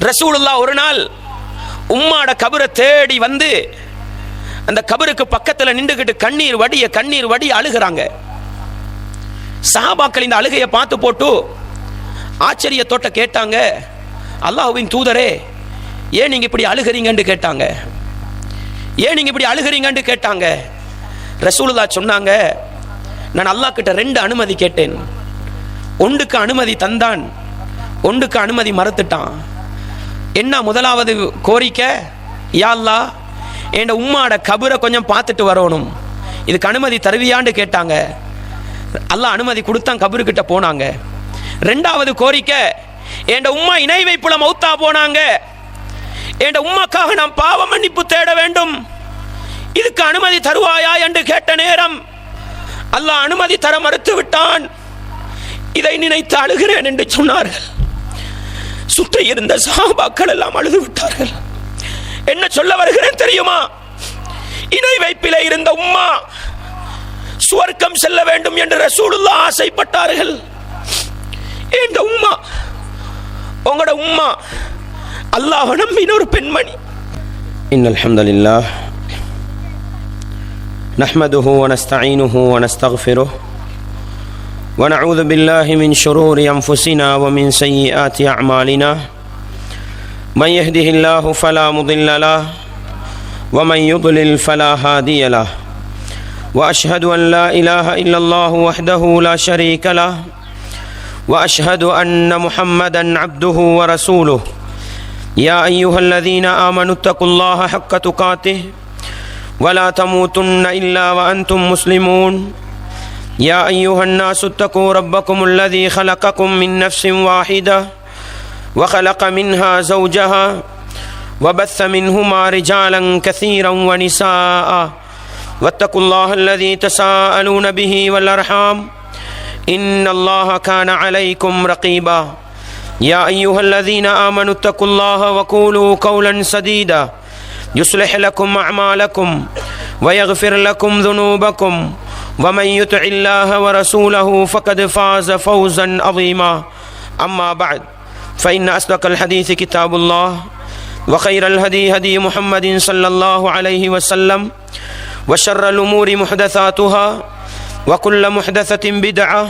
ரசூலுல்லாஹ் ஒரு நாள் உம்மாட கபரை தேடி வந்து அந்த கபருக்கு பக்கத்தில் நின்றுகிட்டு கண்ணீர் வடிய அழுகிறாங்க. சஹாபாக்கள் இந்த அழுகையை பார்த்து போட்டு ஆச்சரியத்தோட்ட கேட்டாங்க, அல்லாஹ்வின் தூதரே, ஏன் நீங்க இப்படி அழுகிறீங்கன்னு கேட்டாங்க. ரசூலுல்லாஹ் சொன்னாங்க, நான் அல்லாஹ் கிட்ட 2 அனுமதி கேட்டேன். ஒன்றுக்கு அனுமதி தந்தான், ஒன்றுக்கு அனுமதி மறுத்துட்டான். என்ன முதலாவது கோரிக்கை? யா அல்லாஹ், என் உம்மாட கபரை கொஞ்சம் பார்த்துட்டு வரணும், இதுக்கு அனுமதி தருவியான்னு கேட்டாங்க. அல்லாஹ் அனுமதி கொடுத்தான், கபருக்கிட்ட போனாங்க. 2வது கோரிக்கை, என் உம்மா இணை வைப்புல மௌத்தா போனாங்க, என் உம்மாக்காக நான் பாவ மன்னிப்பு தேட வேண்டும், இதுக்கு அனுமதி தருவாயா என்று கேட்ட நேரம் அல்லாஹ் அனுமதி தர மறுத்து விட்டான். இதை நினைத்து அழுகிறேன் என்று சொன்னார்கள். சுற்றி இருந்த சஹாபாக்கள் எல்லாம் அழுது விட்டார்கள். என்ன சொல்ல வருகிறேன் தெரியுமா? இணை வைப்பிலே இருந்த உம்மா சுவர்க்கம் செல்ல வேண்டும் என்று ரசூலுல்லாஹ் ஆசைப்பட்டார்கள். இந்த உம்மா, உங்களோட உம்மா அல்லாஹ் நம்பின ஒரு பெண்மணி. இன்னல் ஹம்தலில்லாஹ் நஹ்மதுஹு வ நஸ்தஈனுஹு வ நஸ்தக்ஃபிருஹு வ நஊது பில்லாஹி மின் ஷுரூரி அன்ஃபுஸினா வ மின் ஸய்யிஆத்தி அஅமாலினா மன் யஹ்திஹில்லாஹு ஃபலா முضில்ல லஹு வ மன் யுض்லில் ஃபலா ஹாதிய லஹு வ அஷ்ஹது அன் லா இலாஹா இல்லல்லாஹு வஹ்தஹு லா ஷரீக லஹு வ அஷ்ஹது அன்ன முஹம்மதன் அப்துஹு வ ரசூலுஹு யா அய்யுஹல்லதீன ஆமனு தக்குல்லாஹ ஹக்க துகாத்திஹ் ولا تموتن إلا وأنتم مسلمون يا أيها الناس اتقوا ربكم الذي خلقكم من نفس واحدة وخلق منها زوجها وبث منهما رجالا كثيرا ونساء واتقوا الله الذي تساءلون به والأرحام إن الله كان عليكم رقيبا يا أيها الذين آمنوا اتقوا الله وقولوا قولا سديدا يصلح لكم أعمالكم ويغفر لكم ذنوبكم ومن يطع الله ورسوله فقد فاز فوزا عظيما أما بعد فإن أصدق الحديث كتاب الله وخير الهدي هدي محمد صلى الله عليه وسلم وشر الأمور محدثاتها وكل محدثة بدعة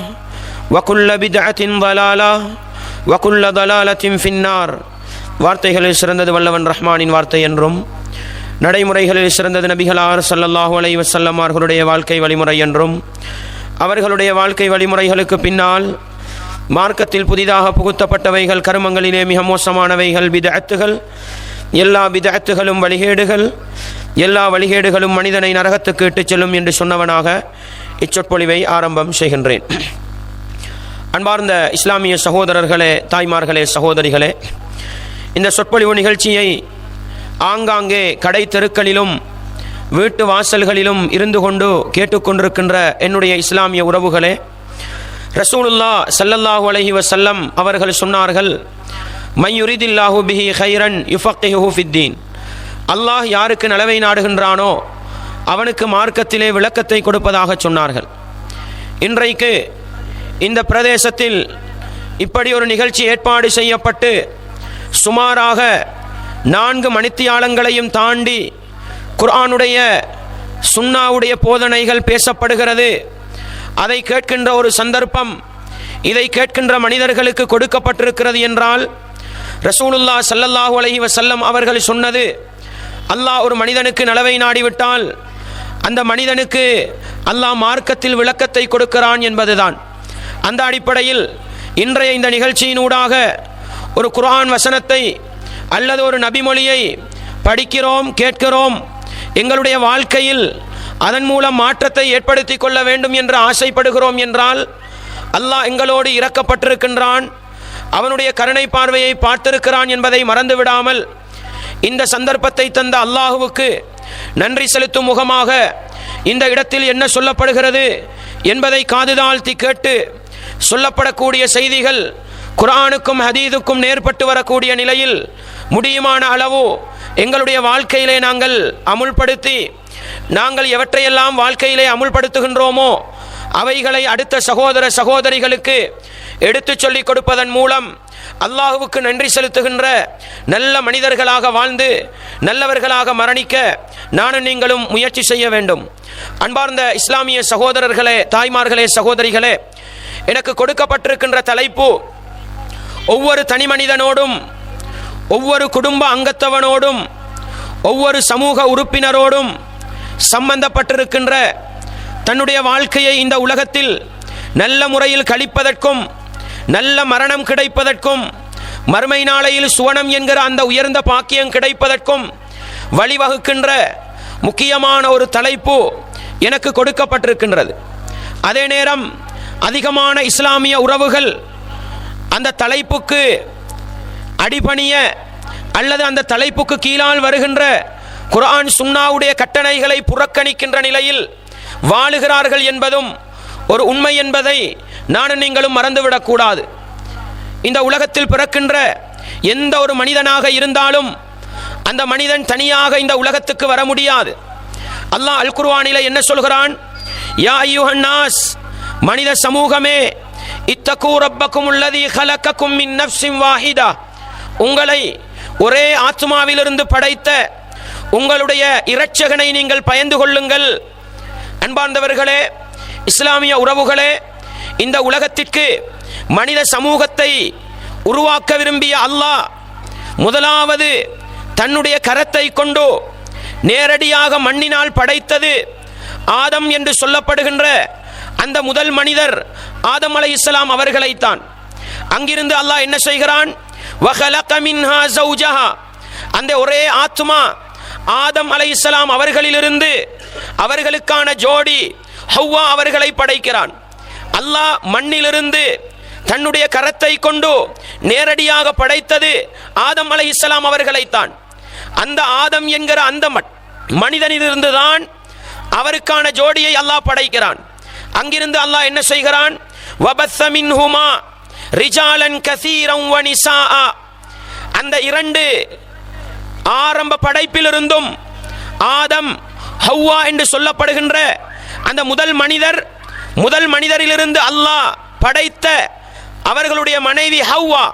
وكل بدعة ضلالة وكل ضلالة في النار. வார்த்தைகளில் சிறந்தது வல்லவன் ரஹ்மானின் வார்த்தை என்றும், நடைமுறைகளில் சிறந்தது நபிகளார் ஸல்லல்லாஹு அலைஹி வஸல்லம் அவர்களுடைய வாழ்க்கை வழிமுறை என்றும், அவர்களுடைய வாழ்க்கை வழிமுறைகளுக்கு பின்னால் மார்க்கத்தில் புதிதாக புகுத்தப்பட்டவைகள் கருமங்களிலே மிக மோசமானவைகள் பித்அத்துகள், எல்லா பித்அத்துகளும் வழிகேடுகள், எல்லா வழிகேடுகளும் மனிதனை நரகத்துக்கு இட்டுச் செல்லும் என்று சொன்னவனாக இச்சொற்பொழிவை ஆரம்பம் செய்கின்றேன். அன்பார்ந்த இஸ்லாமிய சகோதரர்களே, தாய்மார்களே, சகோதரிகளே, இந்த சொற்பொழிவு நிகழ்ச்சியை ஆங்காங்கே கடை தெருக்களிலும் வீட்டு வாசல்களிலும் இருந்து கொண்டு கேட்டுக்கொண்டிருக்கின்ற என்னுடைய இஸ்லாமிய உறவுகளே, ரசூலுல்லாஹ் ஸல்லல்லாஹு அலைஹி வஸல்லம் அவர்கள் சொன்னார்கள், மை யுரிதில்லாஹு பிஹி கைரன் யுஃபக்கிஹு ஃபித்தீன். அல்லாஹ் யாருக்கு நலவை நாடுகின்றானோ அவனுக்கு மார்க்கத்திலே விளக்கத்தை கொடுப்பதாக சொன்னார்கள். இன்றைக்கு இந்த பிரதேசத்தில் இப்படி ஒரு நிகழ்ச்சி ஏற்பாடு செய்யப்பட்டு சுமாராக 4 மணித்தியாலங்களையும் தாண்டி குர்ஆனுடைய சுன்னாவுடைய போதனைகள் பேசப்படுகிறது. அதை கேட்கின்ற ஒரு சந்தர்ப்பம் இதை கேட்கின்ற மனிதர்களுக்கு கொடுக்கப்பட்டிருக்கிறது என்றால், ரசூலுல்லாஹ் ஸல்லல்லாஹு அலைஹி வஸல்லம் அவர்கள் சொன்னது, அல்லாஹ் ஒரு மனிதனுக்கு நலவை நாடிவிட்டால் அந்த மனிதனுக்கு அல்லாஹ் மார்க்கத்தில் விளக்கத்தை கொடுக்கிறான் என்பதுதான். அந்த அடிப்படையில் இன்றைய இந்த நிகழ்ச்சியினூடாக ஒரு குர்ஆன் வசனத்தை அல்லது ஒரு நபிமொழியை படிக்கிறோம், கேட்கிறோம். எங்களுடைய வாழ்க்கையில் அதன் மூலம் மாற்றத்தை ஏற்படுத்தி கொள்ள வேண்டும் என்று ஆசைப்படுகிறோம் என்றால், அல்லாஹ் எங்களோடு இரக்கப்பட்டிருக்கின்றான், அவனுடைய கருணை பார்வையை பார்த்திருக்கிறான் என்பதை மறந்துவிடாமல் இந்த சந்தர்ப்பத்தை தந்த அல்லாஹுவுக்கு நன்றி செலுத்தும் முகமாக இந்த இடத்தில் என்ன சொல்லப்படுகிறது என்பதை காது தாழ்த்தி கேட்டு, சொல்லப்படக்கூடிய செய்திகள் குர்ஆனுக்கும் ஹதீதுக்கும் நேர்பட்டு வரக்கூடிய நிலையில் முடியுமான அளவு எங்களுடைய வாழ்க்கையிலே நாங்கள் அமுல்படுத்தி, நாங்கள் எவற்றையெல்லாம் வாழ்க்கையிலே அமுல்படுத்துகின்றோமோ அவைகளை அடுத்த சகோதர சகோதரிகளுக்கு எடுத்துச் சொல்லிக் கொடுப்பதன் மூலம் அல்லாஹுவுக்கு நன்றி செலுத்துகின்ற நல்ல மனிதர்களாக வாழ்ந்து நல்லவர்களாக மரணிக்க நானும் நீங்களும் முயற்சி செய்ய வேண்டும். அன்பார்ந்த இஸ்லாமிய சகோதரர்களே, தாய்மார்களே, சகோதரிகளே, எனக்கு கொடுக்கப்பட்டிருக்கின்ற தலைப்பு ஒவ்வொரு தனி மனிதனோடும், ஒவ்வொரு குடும்ப அங்கத்தவனோடும், ஒவ்வொரு சமூக உறுப்பினரோடும் சம்பந்தப்பட்டிருக்கின்ற தன்னுடைய வாழ்க்கையை இந்த உலகத்தில் நல்ல முறையில் கழிப்பதற்கும் நல்ல மரணம் கிடைப்பதற்கும் மறுமை நாளையில் சுவனம் என்கிற அந்த உயர்ந்த பாக்கியம் கிடைப்பதற்கும் வழிவகுக்கின்ற முக்கியமான ஒரு தலைப்பு எனக்கு கொடுக்கப்பட்டிருக்கின்றது. அதே நேரம் அதிகமான இஸ்லாமிய உறவுகள் அந்த தலைப்புக்கு அடிபணிய அல்லது அந்த தலைப்புக்கு கீழால் வருகின்ற குர்ஆன் சுன்னாவுடைய கட்டளைகளை புறக்கணிக்கின்ற நிலையில் வாழுகிறார்கள் என்பதும் ஒரு உண்மை என்பதை நானும் நீங்களும் மறந்துவிடக்கூடாது. இந்த உலகத்தில் பிறக்கின்ற எந்த ஒரு மனிதனாக இருந்தாலும் அந்த மனிதன் தனியாக இந்த உலகத்துக்கு வர முடியாது. அல்லாஹ் அல் குர்ஆனிலே என்ன சொல்கிறான்? யா அய்யுஹன் நாஸ், மனித சமூகமே, இத்தகு ரப்பக்கும் அல்லதி ஹலக்கக்கும் மின் நஃப்ஸின் வாஹிதா, உங்களை ஒரே ஆத்மாவிலிருந்து படைத்த உங்களுடைய இரட்சகனை நீங்கள் பயந்து கொள்ளுங்கள். அன்பார்ந்தவர்களே, இஸ்லாமிய உறவுகளே, இந்த உலகத்திற்கு மனித சமூகத்தை உருவாக்க விரும்பிய அல்லாஹ் முதலாவது தன்னுடைய கரத்தை கொண்டு நேரடியாக மண்ணினால் படைத்தது ஆதம் என்று சொல்லப்படுகின்ற அந்த முதல் மனிதர் ஆதம் அலைஹிஸ்ஸலாம் அவர்களைத்தான். அங்கிருந்து அல்லாஹ் என்ன செய்கிறான்? வஹலக மின்ஹா ஸௌஜஹா, அந்த ஒரே ஆத்மா ஆதம் அலைஹிஸ்ஸலாம் அவர்களிலிருந்து அவர்களுக்கான ஜோடி ஹவ்வா அவர்களை படைக்கிறான். அல்லாஹ் மண்ணிலிருந்து தன்னுடைய கரத்தை கொண்டு நேரடியாக படைத்தது ஆதம் அலைஹிஸ்ஸலாம் அவர்களைத்தான். அந்த ஆதம் என்கிற அந்த மனிதனிலிருந்து தான் அவருக்கான ஜோடியை அல்லாஹ் படைக்கிறான். அங்கிருந்து அல்லாஹ் என்ன செய்கிறான்? வபஸ்ஸ மின்ஹுமா ரிஜாலன் கஸீரன் வ நிஸாஆ, அந்த இரண்டு ஆரம்ப படைப்பிலிருந்தும் ஆதம் ஹவ்வா என்று சொல்லப்படுகின்ற அந்த முதல் மனிதரிலிருந்து அல்லாஹ் படைத்த அவர்களுடைய மனைவி ஹவ்வா,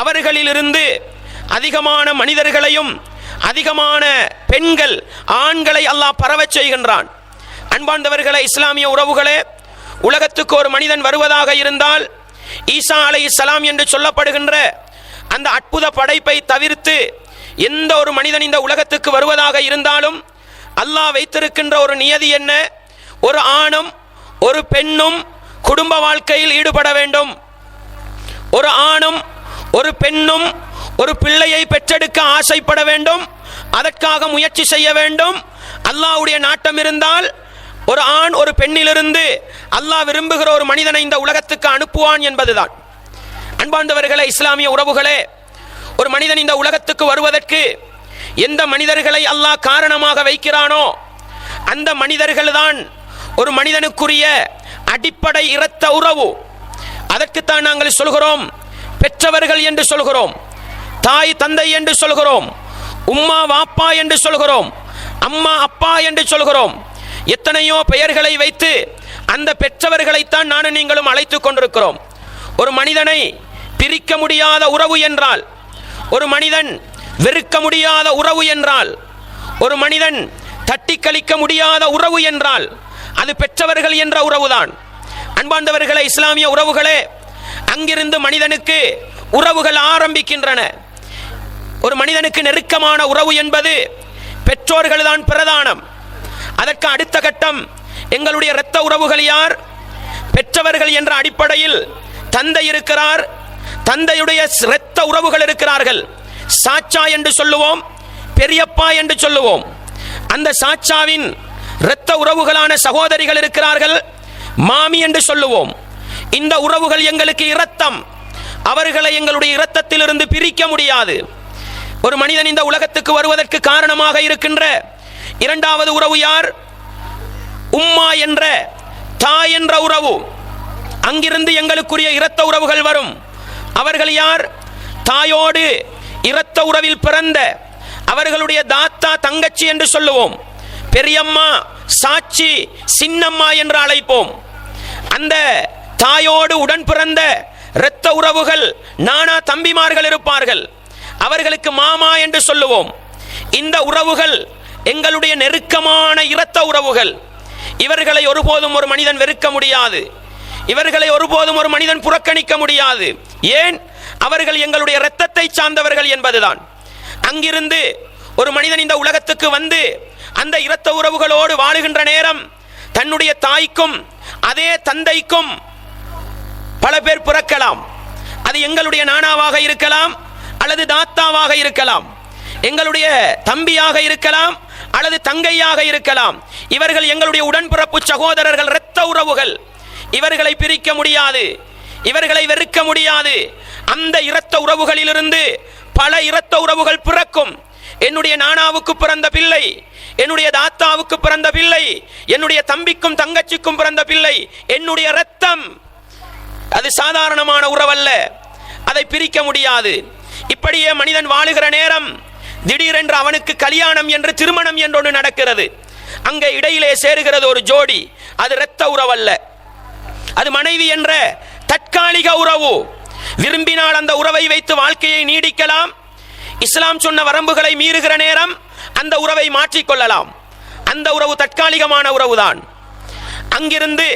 அவர்களிலிருந்து அதிகமான மனிதர்களையும் அதிகமான பெண்கள் ஆண்களை அல்லாஹ் பரவச் செய்கின்றான். அன்பார்ந்தவர்களே, இஸ்லாமிய உறவுகளே, உலகத்துக்கு ஒரு மனிதன் வருவதாக இருந்தால் ஈசா அலைஹிஸ்ஸலாம் என்று சொல்லப்படுகின்ற அந்த அற்புத படைப்பை தவிர்த்து எந்த ஒரு மனிதன் இந்த உலகத்துக்கு வருவதாக இருந்தாலும் அல்லாஹ் வைத்திருக்கின்ற ஒரு நியதி என்ன? ஒரு ஆணும் ஒரு பெண்ணும் குடும்ப வாழ்க்கையில் ஈடுபட வேண்டும். ஒரு ஆணும் ஒரு பெண்ணும் ஒரு பிள்ளையை பெற்றெடுக்க ஆசைப்பட வேண்டும், அதற்காக முயற்சி செய்ய வேண்டும். அல்லாஹ்வுடைய நாட்டம் இருந்தால் ஒரு ஆண் ஒரு பெண்ணிலிருந்து அல்லாஹ் விரும்புகிற ஒரு மனிதனை இந்த உலகத்துக்கு அனுப்புவான் என்பதுதான். அன்பார்ந்தவர்களே, இஸ்லாமிய உறவுகளே, ஒரு மனிதன் இந்த உலகத்துக்கு வருவதற்கு எந்த மனிதர்களை அல்லாஹ் காரணமாக வைக்கிறானோ அந்த மனிதர்கள் தான் ஒரு மனிதனுக்குரிய அடிப்படை இரத்த உறவு. அதற்குத்தான் நாங்கள் சொல்கிறோம் பெற்றவர்கள் என்று சொல்கிறோம், தாய் தந்தை என்று சொல்கிறோம், உம்மா வாப்பா என்று சொல்கிறோம், அம்மா அப்பா என்று சொல்கிறோம். எத்தனையோ பெயர்களை வைத்து அந்த பெற்றவர்களைத்தான் நானும் நீங்களும் அழைத்துக் கொண்டிருக்கிறோம். ஒரு மனிதனை பிரிக்க முடியாத உறவு என்றால், ஒரு மனிதன் வெறுக்க முடியாத உறவு என்றால், ஒரு மனிதன் தட்டி கழிக்க முடியாத உறவு என்றால் அது பெற்றவர்கள் என்ற உறவுதான். அன்பார்ந்தவர்களே, இஸ்லாமிய உறவுகளே, அங்கிருந்து மனிதனுக்கு உறவுகள் ஆரம்பிக்கின்றன. ஒரு மனிதனுக்கு நெருக்கமான உறவு என்பது பெற்றோர்கள் தான் பிரதானம். அதற்கு அடுத்த கட்டம் எங்களுடைய இரத்த உறவுகள் யார்? பெற்றவர்கள் என்ற அடிப்படையில் தந்தை இருக்கிறார், தந்தையுடைய இரத்த உறவுகள் இருக்கிறார்கள். சாச்சா என்று சொல்லுவோம், பெரியப்பா என்று சொல்லுவோம். அந்த சாச்சாவின் இரத்த உறவுகளான சகோதரிகள் இருக்கிறார்கள், மாமி என்று சொல்லுவோம். இந்த உறவுகள் எங்களுக்கு இரத்தம், அவர்களை எங்களுடைய இரத்தத்திலிருந்து பிரிக்க முடியாது. ஒரு மனிதன் இந்த உலகத்துக்கு வருவதற்கு காரணமாக இருக்கின்ற இரண்டாவது உறவு யார்? உம்மா என்ற தாய் என்ற உறவு. அங்கிருந்து எங்களுக்குரிய இரத்த உறவுகள் வரும். அவர்கள் யார்? தாயோடு இரத்த உறவில் பிறந்த அவர்களுடைய தாத்தா தங்கச்சி என்று சொல்லுவோம், பெரியம்மா சாட்சி சின்னம்மா என்று அழைப்போம். அந்த தாயோடு உடன் பிறந்த இரத்த உறவுகள் நானா தம்பிமார்கள் இருப்பார்கள், அவர்களுக்கு மாமா என்று சொல்லுவோம். இந்த உறவுகள் எங்களுடைய நெருக்கமான இரத்த உறவுகள். இவர்களை ஒருபோதும் ஒரு மனிதன் வெறுக்க முடியாது, இவர்களை ஒருபோதும் ஒரு மனிதன் புறக்கணிக்க முடியாது. ஏன்? அவர்கள் எங்களுடைய இரத்தத்தை சார்ந்தவர்கள் என்பதுதான். அங்கிருந்து ஒரு மனிதன் இந்த உலகத்துக்கு வந்து அந்த இரத்த உறவுகளோடு வாழுகின்ற நேரம் தன்னுடைய தாய்க்கும் அதே தந்தைக்கும் பல பேர் பிறக்கலாம். அது எங்களுடைய நானாவாக இருக்கலாம், அல்லது தாத்தாவாக இருக்கலாம், எங்களுடைய தம்பியாக இருக்கலாம், அல்லது தங்கையாக இருக்கலாம். இவர்கள் எங்களுடைய உடன்பிறப்பு சகோதரர்கள், இரத்த உறவுகள். இவர்களை பிரிக்க முடியாது, இவர்களை வெறுக்க முடியாது. அந்த இரத்த உறவுகளிலிருந்து பல இரத்த உறவுகள் பிறக்கும். என்னுடைய நானாவுக்கு பிறந்த பிள்ளை, என்னுடைய தாத்தாவுக்கு பிறந்த பிள்ளை, என்னுடைய தம்பிக்கும் தங்கச்சிக்கும் பிறந்த பிள்ளை என்னுடைய இரத்தம். அது சாதாரணமான உறவல்ல, அதை பிரிக்க முடியாது. இப்படியே மனிதன் வாழுகிற நேரம் திடீரென்று அவனுக்கு கல்யாணம் என்று, திருமணம் என்று ஒன்று நடக்கிறது. அங்கே இடையிலே சேருகிறது ஒரு ஜோடி. அது இரத்த உறவல்ல, அது மனைவி என்ற தற்காலிக உறவு. விரும்பினால் அந்த உறவை வைத்து வாழ்க்கையை நீடிக்கலாம். இஸ்லாம் சொன்ன வரம்புகளை மீறுகிற நேரம் அந்த உறவை மாற்றிக்கொள்ளலாம். அந்த உறவு தற்காலிகமான உறவுதான். அங்கிருந்து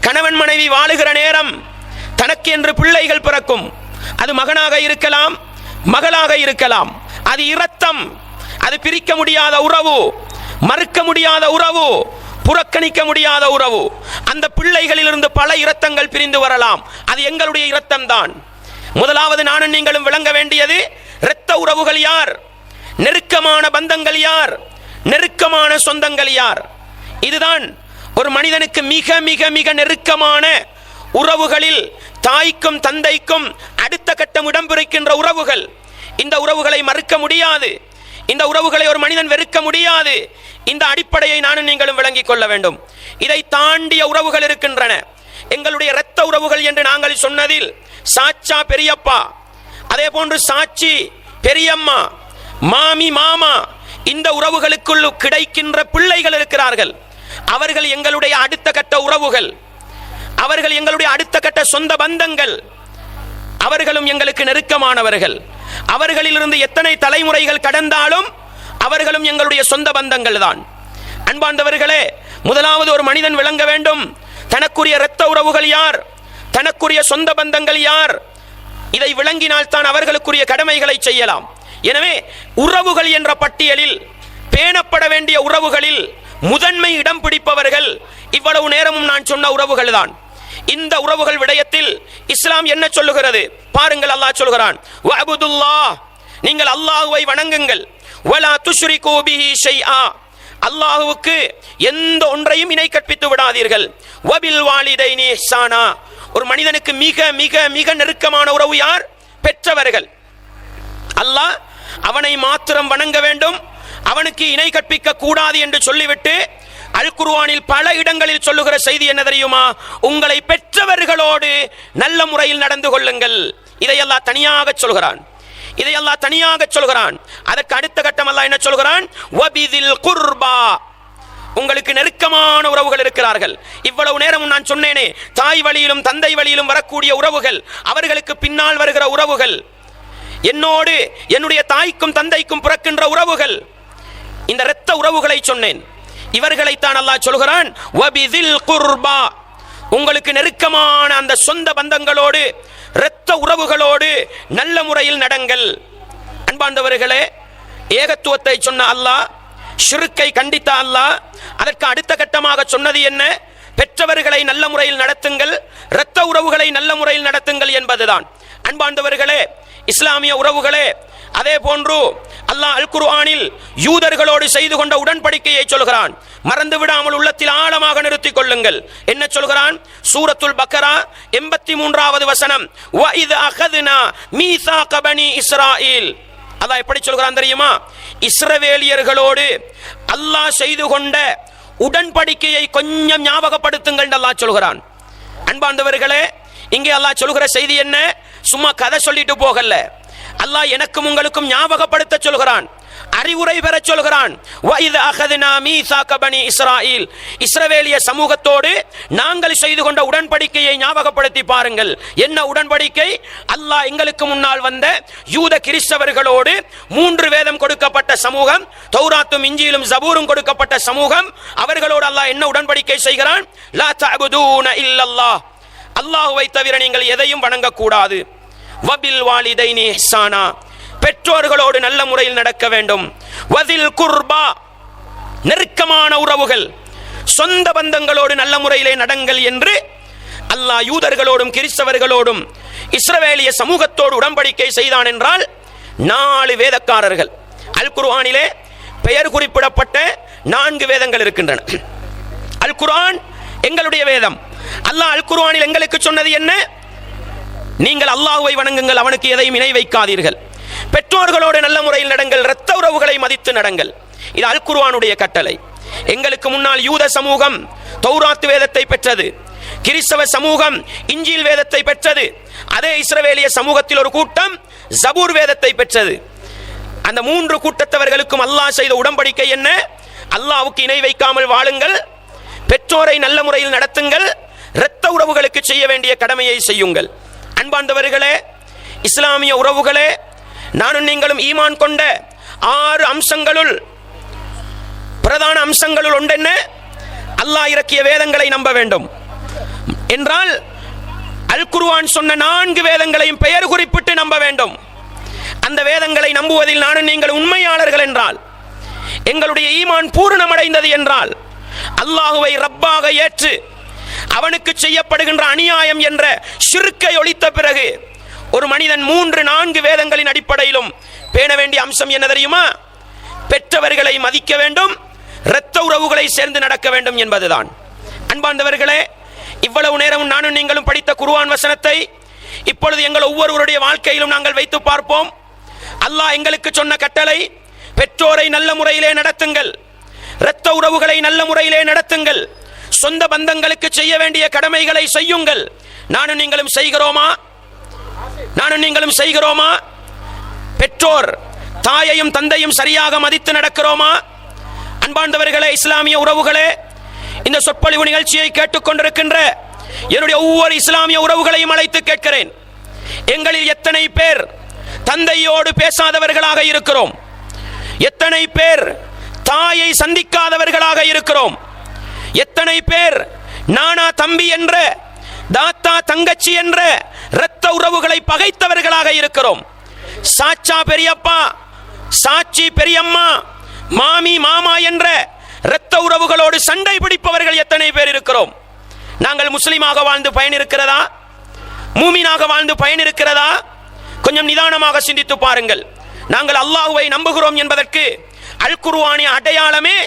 கணவன் மனைவி வாழுகிற நேரம் தனக்கு என்று பிள்ளைகள் பிறக்கும். அது மகனாக இருக்கலாம், மகளாக இருக்கலாம். அது இரத்தம், அது பிரிக்க முடியாத உறவு, மறுக்க முடியாத உறவு, புறக்கணிக்க முடியாத உறவு. அந்த பிள்ளைகளிலிருந்து பல இரத்தங்கள் பிரிந்து வரலாம். அது எங்களுடைய இரத்தம் தான். முதலாவது நானும் நீங்களும் விளங்க வேண்டியது, இரத்த உறவுகள் யார், நெருக்கமான பந்தங்கள் யார், நெருக்கமான சொந்தங்கள் யார். இதுதான் ஒரு மனிதனுக்கு மிக மிக மிக நெருக்கமான உறவுகளில் தாய்க்கும் தந்தைக்கும் அடுத்த கட்டம் இடம்பிடிக்கின்ற உறவுகள். இந்த உறவுகளை மறுக்க முடியாது, இந்த உறவுகளை ஒரு மனிதன் வெறுக்க முடியாது. இந்த அடிப்படையை நானும் நீங்களும் விளங்கிக் கொள்ள வேண்டும். இதை தாண்டிய உறவுகள் இருக்கின்றன. எங்களுடைய இரத்த உறவுகள் என்று நாங்கள் சொன்னதில் சாச்சா பெரியப்பா, அதே போன்று சாட்சி பெரியம்மா, மாமி மாமா, இந்த உறவுகளுக்குள் கிடைக்கின்ற பிள்ளைகள் இருக்கிறார்கள். அவர்கள் எங்களுடைய அடுத்த கட்ட உறவுகள், அவர்கள் எங்களுடைய அடுத்த கட்ட சொந்த பந்தங்கள். அவர்களும் எங்களுக்கு நெருக்கமானவர்கள். அவர்களிலிருந்து எத்தனை தலைமுறைகள் கடந்தாலும் அவர்களும் எங்களுடைய சொந்த பந்தங்கள் தான். அன்பார்ந்தவர்களே, முதலாவது ஒரு மனிதன் விளங்க வேண்டும், தனக்குரிய இரத்த உறவுகள் யார், தனக்குரிய சொந்த பந்தங்கள் யார். இதை விளங்கினால் தான் அவர்களுக்குரிய கடமைகளை செய்யலாம். எனவே உறவுகள் என்ற பட்டியலில் பேணப்பட வேண்டிய உறவுகளில் முதன்மை இடம் பிடிப்பவர்கள் இவ்வளவு நேரமும் நான் சொன்ன உறவுகள் தான். இந்த உறவுகள் விடயத்தில் இஸ்லாம் என்ன சொல்லுகிறது பாருங்கள். அல்லாஹ் சொல்கிறான், வஅபுதுல்லாஹ், நீங்கள் அல்லாஹ்வை வணங்குங்கள், வலா துஷ்ரிகூ பிஹி ஷைஆ, அல்லாஹ்வுக்கு எந்த ஒன்றையும் இணை கற்பித்து விடாதீர்கள், வபில் வாலிதைனி இஹ்சானா. ஒரு மனிதனுக்கு மிக மிக மிக நெருக்கமான உறவு யார்? பெற்றவர்கள். அல்லாஹ் அவனை மாத்திரம் வணங்க வேண்டும், அவனுக்கு இணை கற்பிக்க கூடாது என்று சொல்லிவிட்டு அல் குர்ஆனில் பல இடங்களில் சொல்லுகிற செய்தி என்ன தெரியுமா? உங்களை பெற்றவர்களோடு நல்ல முறையில் நடந்து கொள்ளுங்கள். இதை அல்லாஹ் தனியாக சொல்கிறான், இதை அல்லாஹ் தனியாக சொல்கிறான். அதற்கு அடுத்த கட்டம் அல்லாஹ் என்ன சொல்கிறான்? வபிதில் குர்பா, உங்களுக்கு நெருக்கமான உறவுகள் இருக்கிறார்கள். இவ்வளவு நேரம் நான் சொன்னேனே, தாய் வழியிலும் தந்தை வழியிலும் வரக்கூடிய உறவுகள், அவர்களுக்கு பின்னால் வருகிற உறவுகள், என்னோடு என்னுடைய தாய்க்கும் தந்தைக்கும் பிறக்கின்ற உறவுகள், இந்த இரத்த உறவுகளை சொன்னேன். இவர்களைத்தான் அல்லாஹ் சொல்கிறான், வபிதில் குர்பா, உங்களுக்கு நெருக்கமான அந்த சொந்த பந்தங்களோடு இரத்த உறவுகளோடு நல்ல முறையில் நடங்கள். அன்பார்ந்தவர்களே, ஏகத்துவத்தை சொன்ன அல்லாஹ், ஷிர்க்கை கண்டித்த அல்லாஹ், அதற்கு அடுத்த கட்டமாக சொன்னது என்ன? பெற்றவர்களை நல்ல முறையில் நடத்துங்கள், இரத்த உறவுகளை நல்ல முறையில் நடத்துங்கள் என்பதுதான். அன்பார்ந்தவர்களே, இஸ்லாமிய உறவுகளே, அதே போன்று அல்லாஹ் அல் குர்ஆனில் யூதர்களோடு செய்து கொண்ட உடன்படிக்கையை சொல்கிறான். மறந்து விடாமல் உள்ளத்தில் ஆழமாக நிறுத்திக் கொள்ளுங்கள். என்ன சொல்கிறான்? சூரத்துல் பக்கரா 83வது வசனம், வஇத் அகதுனா மீசாக பனி இஸ்ராயீல். அல்லாஹ் எப்படி சொல்கிறான் தெரியுமா? இஸ்ரவேலியர்களோடு அல்லாஹ் செய்து கொண்ட உடன்படிக்கையை கொஞ்சம் ஞாபகப்படுத்துங்கள் அல்லாஹ் சொல்கிறான். அன்பார்ந்தவர்களே, இங்கே அல்லாஹ் சொல்கிற செய்தி என்ன? சும்மா கதை சொல்லிட்டு போகல, அல்லாஹ் எனக்கும் உங்களுக்கும் ஞாபகப்படுத்த சொல்கிறான். அறிவுரை பெற சொல்கிறான். வஇத் அகதுனா மீசாக பனி இஸ்ராயீல், இஸ்ரவேலிய சமூகத்தோடு நாங்கள் செய்து கொண்ட உடன்படிக்கையை ஞாபகப்படுத்தி பாருங்கள். என்ன உடன்படிக்கை? அல்லாஹ் எங்களுக்கு முன்னால் வந்த யூத கிறிஸ்தவர்களோடு 3 வேதம் கொடுக்கப்பட்ட சமூகம், தௌராத்தும் இஞ்சிலும் ஜபூரும் கொடுக்கப்பட்ட சமூகம், அவர்களோடு அல்லாஹ் என்ன உடன்படிக்கை செய்கிறான்? லா தஅபுதூன இல்லல்லாஹ், அல்லாஹ்வை தவிர நீங்கள் எதையும் வணங்கக்கூடாது. வபில் வாலிதைனி இஹ்சானா, பெற்றோர்களோடு நல்ல முறையில் நடக்க வேண்டும். வதில் குர்பா, நெருக்கமான உறவுகள், சொந்த பந்தங்களோடு நல்ல முறையிலே நடங்கள் என்று அல்லாஹ் யூதர்களோடும் கிறிஸ்தவர்களோடும் இஸ்ரவேலிய சமூகத்தோடு உடன்படிக்கை செய்தான் என்றால் 4 வேதக்காரர்கள். அல் குர்ஆனிலே பெயர் குறிப்பிடப்பட்ட 4 வேதங்கள் இருக்கின்றன. அல் குர்ஆன் எங்களுடைய வேதம். அல்லாஹ் அல் குர்ஆனில் எங்களுக்கு சொன்னது என்ன? நீங்கள் அல்லாஹ்வை வணங்குங்கள், அவனுக்கு எதையும் இணை வைக்காதீர்கள், பெற்றோர்களோடு நல்ல முறையில் நடங்கள், இரத்த உறவுகளை மதித்து நடங்கள். இது அல் குர்ஆனுடைய கட்டளை. எங்களுக்கு முன்னால் யூத சமூகம் தௌராத் வேதத்தை பெற்றது, கிறிஸ்தவ சமூகம் இஞ்சில் வேதத்தை பெற்றது, அதே இஸ்ரவேலிய சமூகத்தில் ஒரு கூட்டம் ஜபூர் வேதத்தை பெற்றது. அந்த 3 கூட்டத்தவர்களுக்கும் அல்லாஹ் செய்த உடன்படிக்கை என்ன? அல்லாஹ்வுக்கு இணை வைக்காமல் வாழுங்கள், பெற்றோரை நல்ல முறையில் நடத்துங்கள், இரத்த உறவுகளுக்கு செய்ய வேண்டிய கடமையை செய்யுங்கள். அன்பார்ந்தவர்களே, இஸ்லாமிய உறவுகளே, நானும் நீங்களும் ஈமான் கொண்ட 6 அம்சங்களுள் பிரதான அம்சங்களுள் ஒன்றென்ன? அல்லாஹ் இறக்கிய வேதங்களை நம்ப வேண்டும் என்றால் அல் குர்ஆன் சொன்ன 4 வேதங்களையும் பெயர் குறிப்பிட்டு நம்ப வேண்டும். அந்த வேதங்களை நம்புவதில் நானும் நீங்கள் உண்மையாளர்கள் என்றால், எங்களுடைய ஈமான் பூரணமடைந்தது என்றால், அல்லாஹுவை ரப்பாக ஏற்று அவனுக்கு செய்யப்படுகின்ற அநியாயம் என்ற ஷிர்க்கை ஒழித்த பிறகு ஒரு மனிதன் 3-4 வேதங்களின் அடிப்படையிலும் பேண வேண்டிய அம்சம் என்ன தெரியுமா? பெற்றவர்களை மதிக்க வேண்டும், இரத்த உறவுகளை சேர்ந்து நடக்க வேண்டும் என்பதுதான். அன்பார்ந்தவர்களே, இவ்வளவு நேரம் நானும் நீங்களும் படித்த குர்ஆன் வசனத்தை இப்பொழுது எங்கள் ஒவ்வொருவருடைய வாழ்க்கையிலும் நாங்கள் வைத்து பார்ப்போம். அல்லாஹ் எங்களுக்கு சொன்ன கட்டளை, பெற்றோரை நல்ல முறையிலே நடத்துங்கள், இரத்த உறவுகளை நல்ல முறையிலே நடத்துங்கள், சொந்த பந்தங்களுக்கு செய்ய வேண்டிய கடமைகளை செய்யுங்கள். நானும் நீங்களும் செய்கிறோமா? நானும் நீங்களும் செய்கிறோமா? பெற்றோர் தாயையும் தந்தையும் சரியாக மதித்து நடக்கிறோமா? அன்பார்ந்தவர்களே, இஸ்லாமிய உறவுகளே, இந்த சொற்பொழிவு நிகழ்ச்சியை கேட்டுக்கொண்டிருக்கின்ற என்னுடைய ஒவ்வொரு இஸ்லாமிய உறவுகளையும் அழைத்து கேட்கிறேன். எங்களில் எத்தனை பேர் தந்தையோடு பேசாதவர்களாக இருக்கிறோம்? எத்தனை பேர் தாயை சந்திக்காதவர்களாக இருக்கிறோம்? எத்தனை பேர் நானா தம்பி என்ற, தாத்தா தங்கச்சி என்ற இரத்த உறவுகளை பகைத்தவர்களாக இருக்கிறோம்? சாச்சா பெரியப்பா, சாச்சி பெரியம்மா, மாமி மாமா என்ற இரத்த உறவுகளோடு சண்டை பிடிப்பவர்கள் எத்தனை பேர் இருக்கிறோம்? நாங்கள் முஸ்லிமாக வாழ்ந்து பயன் இருக்கிறதா? மூமினாக வாழ்ந்து பயன் இருக்கிறதா? கொஞ்சம் நிதானமாக சிந்தித்து பாருங்கள். நாங்கள் அல்லாஹ்வை நம்புகிறோம் என்பதற்கு அல் குர்ஆனிய அடையாளமே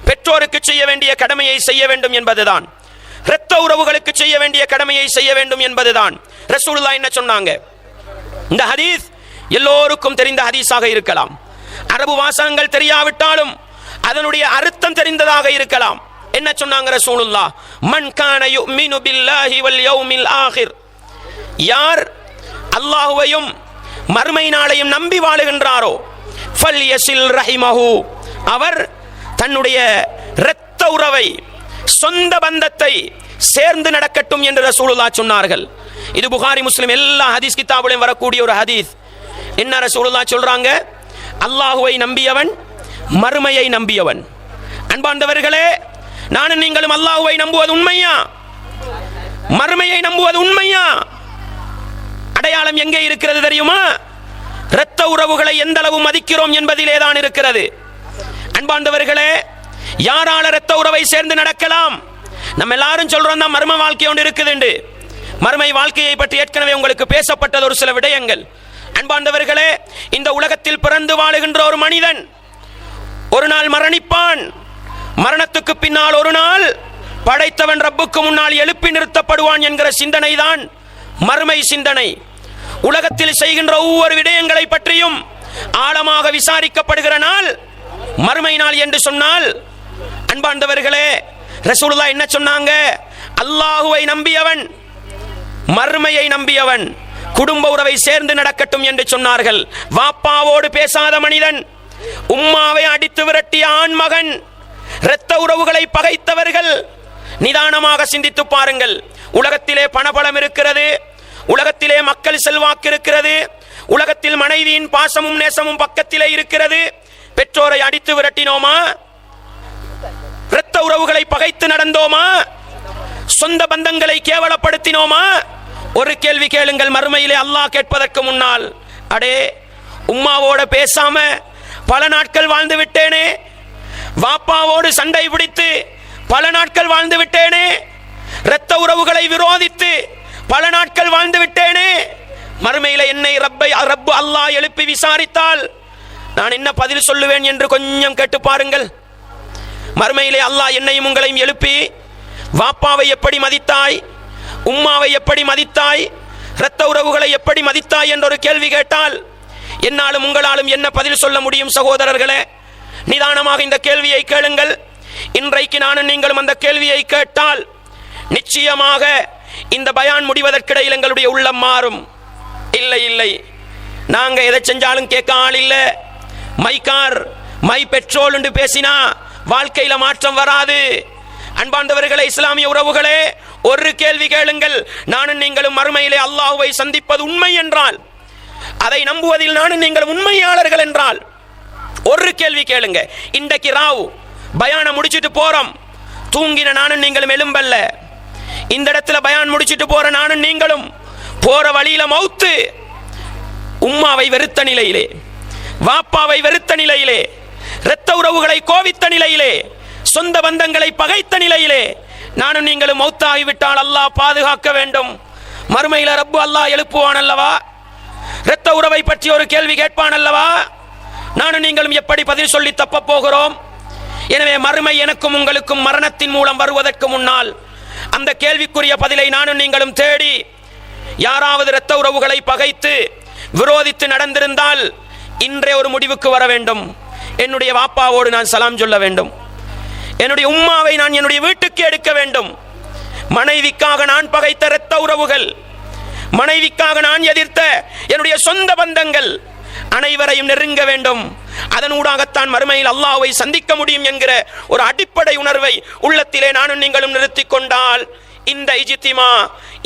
பெற்றோருக்கு செய்ய வேண்டிய கடமையை செய்ய வேண்டும் என்பதுதான், இரத்த உறவுகளுக்கு செய்ய வேண்டிய கடமையை செய்ய வேண்டும் என்பதுதான். ரசூலுல்லாஹ் என்ன சொன்னாங்க? இந்த ஹதீஸ் எல்லோருக்கும் தெரிந்த ஹதீஸாக இருக்கலாம், அரபு வாசகங்கள் தெரியாவிட்டாலும் அதனுடைய அர்த்தம் தெரிந்ததாக இருக்கலாம். என்ன சொன்னாங்க ரசூலுல்லாஹ்? மன் கான யுமினு பில்லாஹி வல் யௌமில் ஆகிர், யார் அல்லாஹ்வையும் மறுமை நாளையும் நம்பி வாழுகின்றாரோ, ஃபல்யஸில் ரஹிமஹு, அவர் தன்னுடைய இரத்த உறவை, சொந்த பந்தத்தை சேர்ந்து நடக்கட்டும் என்று ரசூலுல்லாஹ் சொன்னார்கள். இது புகாரி முஸ்லிம் எல்லா ஹதீஸ் கிதாபுலையும் வரக்கூடிய ஒரு ஹதீஸ். என்ன ரசூலுல்லாஹ் சொல்றாங்க? அல்லாஹ்வை நம்பியவன் மறுமையை நம்பியவன். அன்பார்ந்தவர்களே, நானும் நீங்களும் அல்லாஹ்வை நம்புவது உண்மையா? மறுமையை நம்புவது உண்மையா? அடையாளம் எங்கே இருக்கிறது தெரியுமா? இரத்த உறவுகளை எந்த அளவு மதிக்கிறோம் என்பதிலே தான் இருக்கிறது. அன்பார்ந்தவர்களே, யாரால இரத்த உறவை சேர்ந்து நடக்கலாம்? நம்ம எல்லாரும் சொல்றோம் தான் மர்ம வாழ்க்கை ஒன்று இருக்குது. மறுமை வாழ்க்கையை பற்றி ஏற்கனவே உங்களுக்கு பேசப்பட்டது ஒரு சில விடயங்கள். அன்பார்ந்தவர்களே, இந்த உலகத்தில் பிறந்து வாழுகின்ற ஒரு மனிதன் ஒரு நாள் மரணிப்பான். மரணத்துக்கு பின்னால் ஒரு நாள் படைத்தவன் ரப்புக்கு முன்னால் எழுப்பி நிறுத்தப்படுவான் என்கிற சிந்தனை தான் மறுமை சிந்தனை. உலகத்தில் செய்கின்ற ஒவ்வொரு விடயங்களை பற்றியும் ஆழமாக விசாரிக்கப்படுகிற நாள் மறுமை நாள் என்று சொன்னால், அன்பார்ந்தவர்களே, ரசூலுல்லாஹ் என்ன சொன்னாங்க? அல்லாஹுவை நம்பியவன் மறுமையை நம்பியவன் குடும்ப உறவை சேர்ந்து நடக்கட்டும் என்று சொன்னார்கள். வாப்பாவோடு பேசாத மனிதன் உம்மாவை அடித்து விரட்டிய ஆண் மகன், இரத்த உறவுகளை பகைத்தவர்கள். நிதானமாக சிந்தித்து பாருங்கள். உலகத்திலே பணபலம் இருக்கிறது, உலகத்திலே மக்கள் செல்வாக்கு இருக்கிறது, உலகத்தில் மனைவியின் பாசமும் நேசமும் பக்கத்திலே இருக்கிறது. பெற்றோரை அடித்து விரட்டினோமா? இரத்த உறவுகளை பகைத்து நடந்தோமா? சொந்த பந்தங்களை கேவலப்படுத்தினோமா? ஒரு கேள்வி கேளுங்கள், மறுமையிலே அல்லாஹ் கேட்பதற்கு முன்னால், அடே உம்மாவோட பேசாம பல நாட்கள் வாழ்ந்து விட்டேனே, வாப்பாவோடு சண்டை பிடித்து பல நாட்கள் வாழ்ந்து விட்டேனே, இரத்த உறவுகளை விரோதித்து பல நாட்கள் வாழ்ந்து விட்டேனே, மறுமையில என்னை ரப்பு அல்லாஹ் எழுப்பி விசாரித்தால் நான் என்ன பதில் சொல்லுவேன் என்று கொஞ்சம் கேட்டு பாருங்கள். மறுமையிலே அல்லாஹ் என்னையும் உங்களையும் எழுப்பி, வாப்பாவை எப்படி மதித்தாய், உம்மாவை எப்படி மதித்தாய், இரத்த உறவுகளை எப்படி மதித்தாய் என்ற ஒரு கேள்வி கேட்டால் என்னாலும் உங்களாலும் என்ன பதில் சொல்ல முடியும்? சகோதரர்களே, நிதானமாக இந்த கேள்வியை கேளுங்கள். இன்றைக்கு நானும் நீங்களும் அந்த கேள்வியை கேட்டால் நிச்சயமாக இந்த பயான் முடிவதற்கிடையில் எங்களுடைய உள்ளம் மாறும். இல்லை இல்லை, நாங்க எதை செஞ்சாலும் கேட்க ஆள் இல்லை, மைக்கார் மை பெட்ரோல் என்று பேசினா வாழ்க்கையில மாற்றம் வராது. அன்பார்ந்தவர்களே, இஸ்லாமிய உறவுகளே, ஒரு கேள்வி கேளுங்கள். நானும் நீங்களும் மறுமையிலே அல்லாஹ்வை சந்திப்பது உண்மை என்றால், அதை நம்புவதில் நானும் நீங்கள் உண்மையாளர்கள் என்றால், ஒரு கேள்வி கேளுங்க. இன்றைக்கு ராவ் பயானை முடிச்சிட்டு போறோம், தூங்கின நானும் நீங்களும் எலும்பல்ல. இந்த இடத்துல பயான் முடிச்சிட்டு போற நானும் நீங்களும் போற வழியில மௌத்து. உம்மாவை வெறுத்த நிலையிலே, வாப்பாவை வெறுத்த நிலையிலே, இரத்த உறவுகளை கோவித்த நிலையிலே, சொந்த பந்தங்களை பகைத்த நிலையிலே நானும் நீங்களும் மௌத்தாகிவிட்டால் அல்லாஹ் பாதுகாக்க வேண்டும். மறுமையில ரப்பு அல்லாஹ் எழுப்புவான் அல்லவா? இரத்த உறவை பற்றி ஒரு கேள்வி கேட்பான் அல்லவா? நானும் நீங்களும் எப்படி பதில் சொல்லி தப்ப போகிறோம்? எனவே மறுமை எனக்கும் உங்களுக்கும் மரணத்தின் மூலம் வருவதற்கு முன்னால் அந்த கேள்விக்குரிய பதிலை நானும் நீங்களும் தேடி, யாராவது இரத்த உறவுகளை பகைத்து விரோதித்து நடந்திருந்தால் இன்றே ஒரு முடிவுக்கு வர வேண்டும். என்னுடைய வாப்பாவோடு நான் சலாம் சொல்ல வேண்டும், என்னுடைய உம்மாவை நான் என்னுடைய வீட்டுக்கு எடுக்க வேண்டும். மனைவிக்காக நான் பகைத்த இரத்த உறவுகள், மனைவிக்காக நான் எதிர்த்த என்னுடைய சொந்த பந்தங்கள் அனைவரையும் நெருங்க வேண்டும். அதனூடாகத்தான் மறுமையில் அல்லாஹ்வை சந்திக்க முடியும் என்கிற ஒரு அடிப்படை உணர்வை உள்ளத்திலே நானும் நீங்களும் நிறுத்திக் கொண்டால் இந்த இஜ்திமா,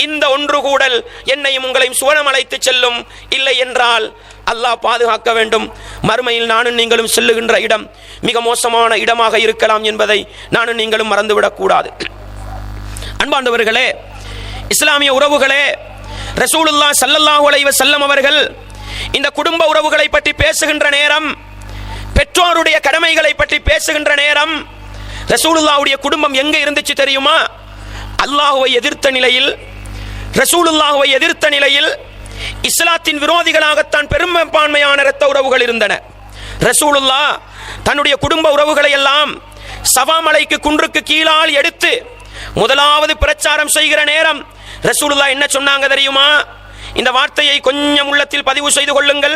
இந்த ஒன்று கூடல் என்னையும் உங்களையும் சுவனம் அழைத்து செல்லும். இல்லை என்றால் அல்லாஹ் பாதுகாக்க வேண்டும். மறுமையில் நானும் நீங்களும் செல்லுகின்ற இடம் மிக மோசமான இடமாக இருக்கலாம் என்பதை நானும் நீங்களும் மறந்துவிடக் கூடாது. அன்பார்ந்தவர்களே, இஸ்லாமிய உறவுகளே, ரசூலுல்லாஹ் ஸல்லல்லாஹு அலைஹி வஸல்லம் அவர்கள் இந்த குடும்ப உறவுகளை பற்றி பேசுகின்ற நேரம், பெற்றோருடைய கடமைகளை பற்றி பேசுகின்ற நேரம், ரசூலுல்லாஹ்வுடைய குடும்பம் எங்க இருந்துச்சு தெரியுமா? அல்லாஹ்வை எதிர்த்த நிலையில், ரசூலுல்லாஹ்வை எதிர்த்த நிலையில் இஸ்லாத்தின் விரோதிகளாகத்தான் பெரும்பான்மையான இரத்த உறவுகள் இருந்தன. ரசூலுல்லாஹ் தன்னுடைய குடும்ப உறவுகளை எல்லாம் சவா மலைக்கு குன்றுக்கு கீழால் எடுத்து முதலாவது பிரச்சாரம் செய்கிற நேரம் ரசூலுல்லாஹ் என்ன சொன்னாங்க தெரியுமா? இந்த வார்த்தையை கொஞ்சம் உள்ளத்தில் பதிவு செய்து கொள்ளுங்கள்.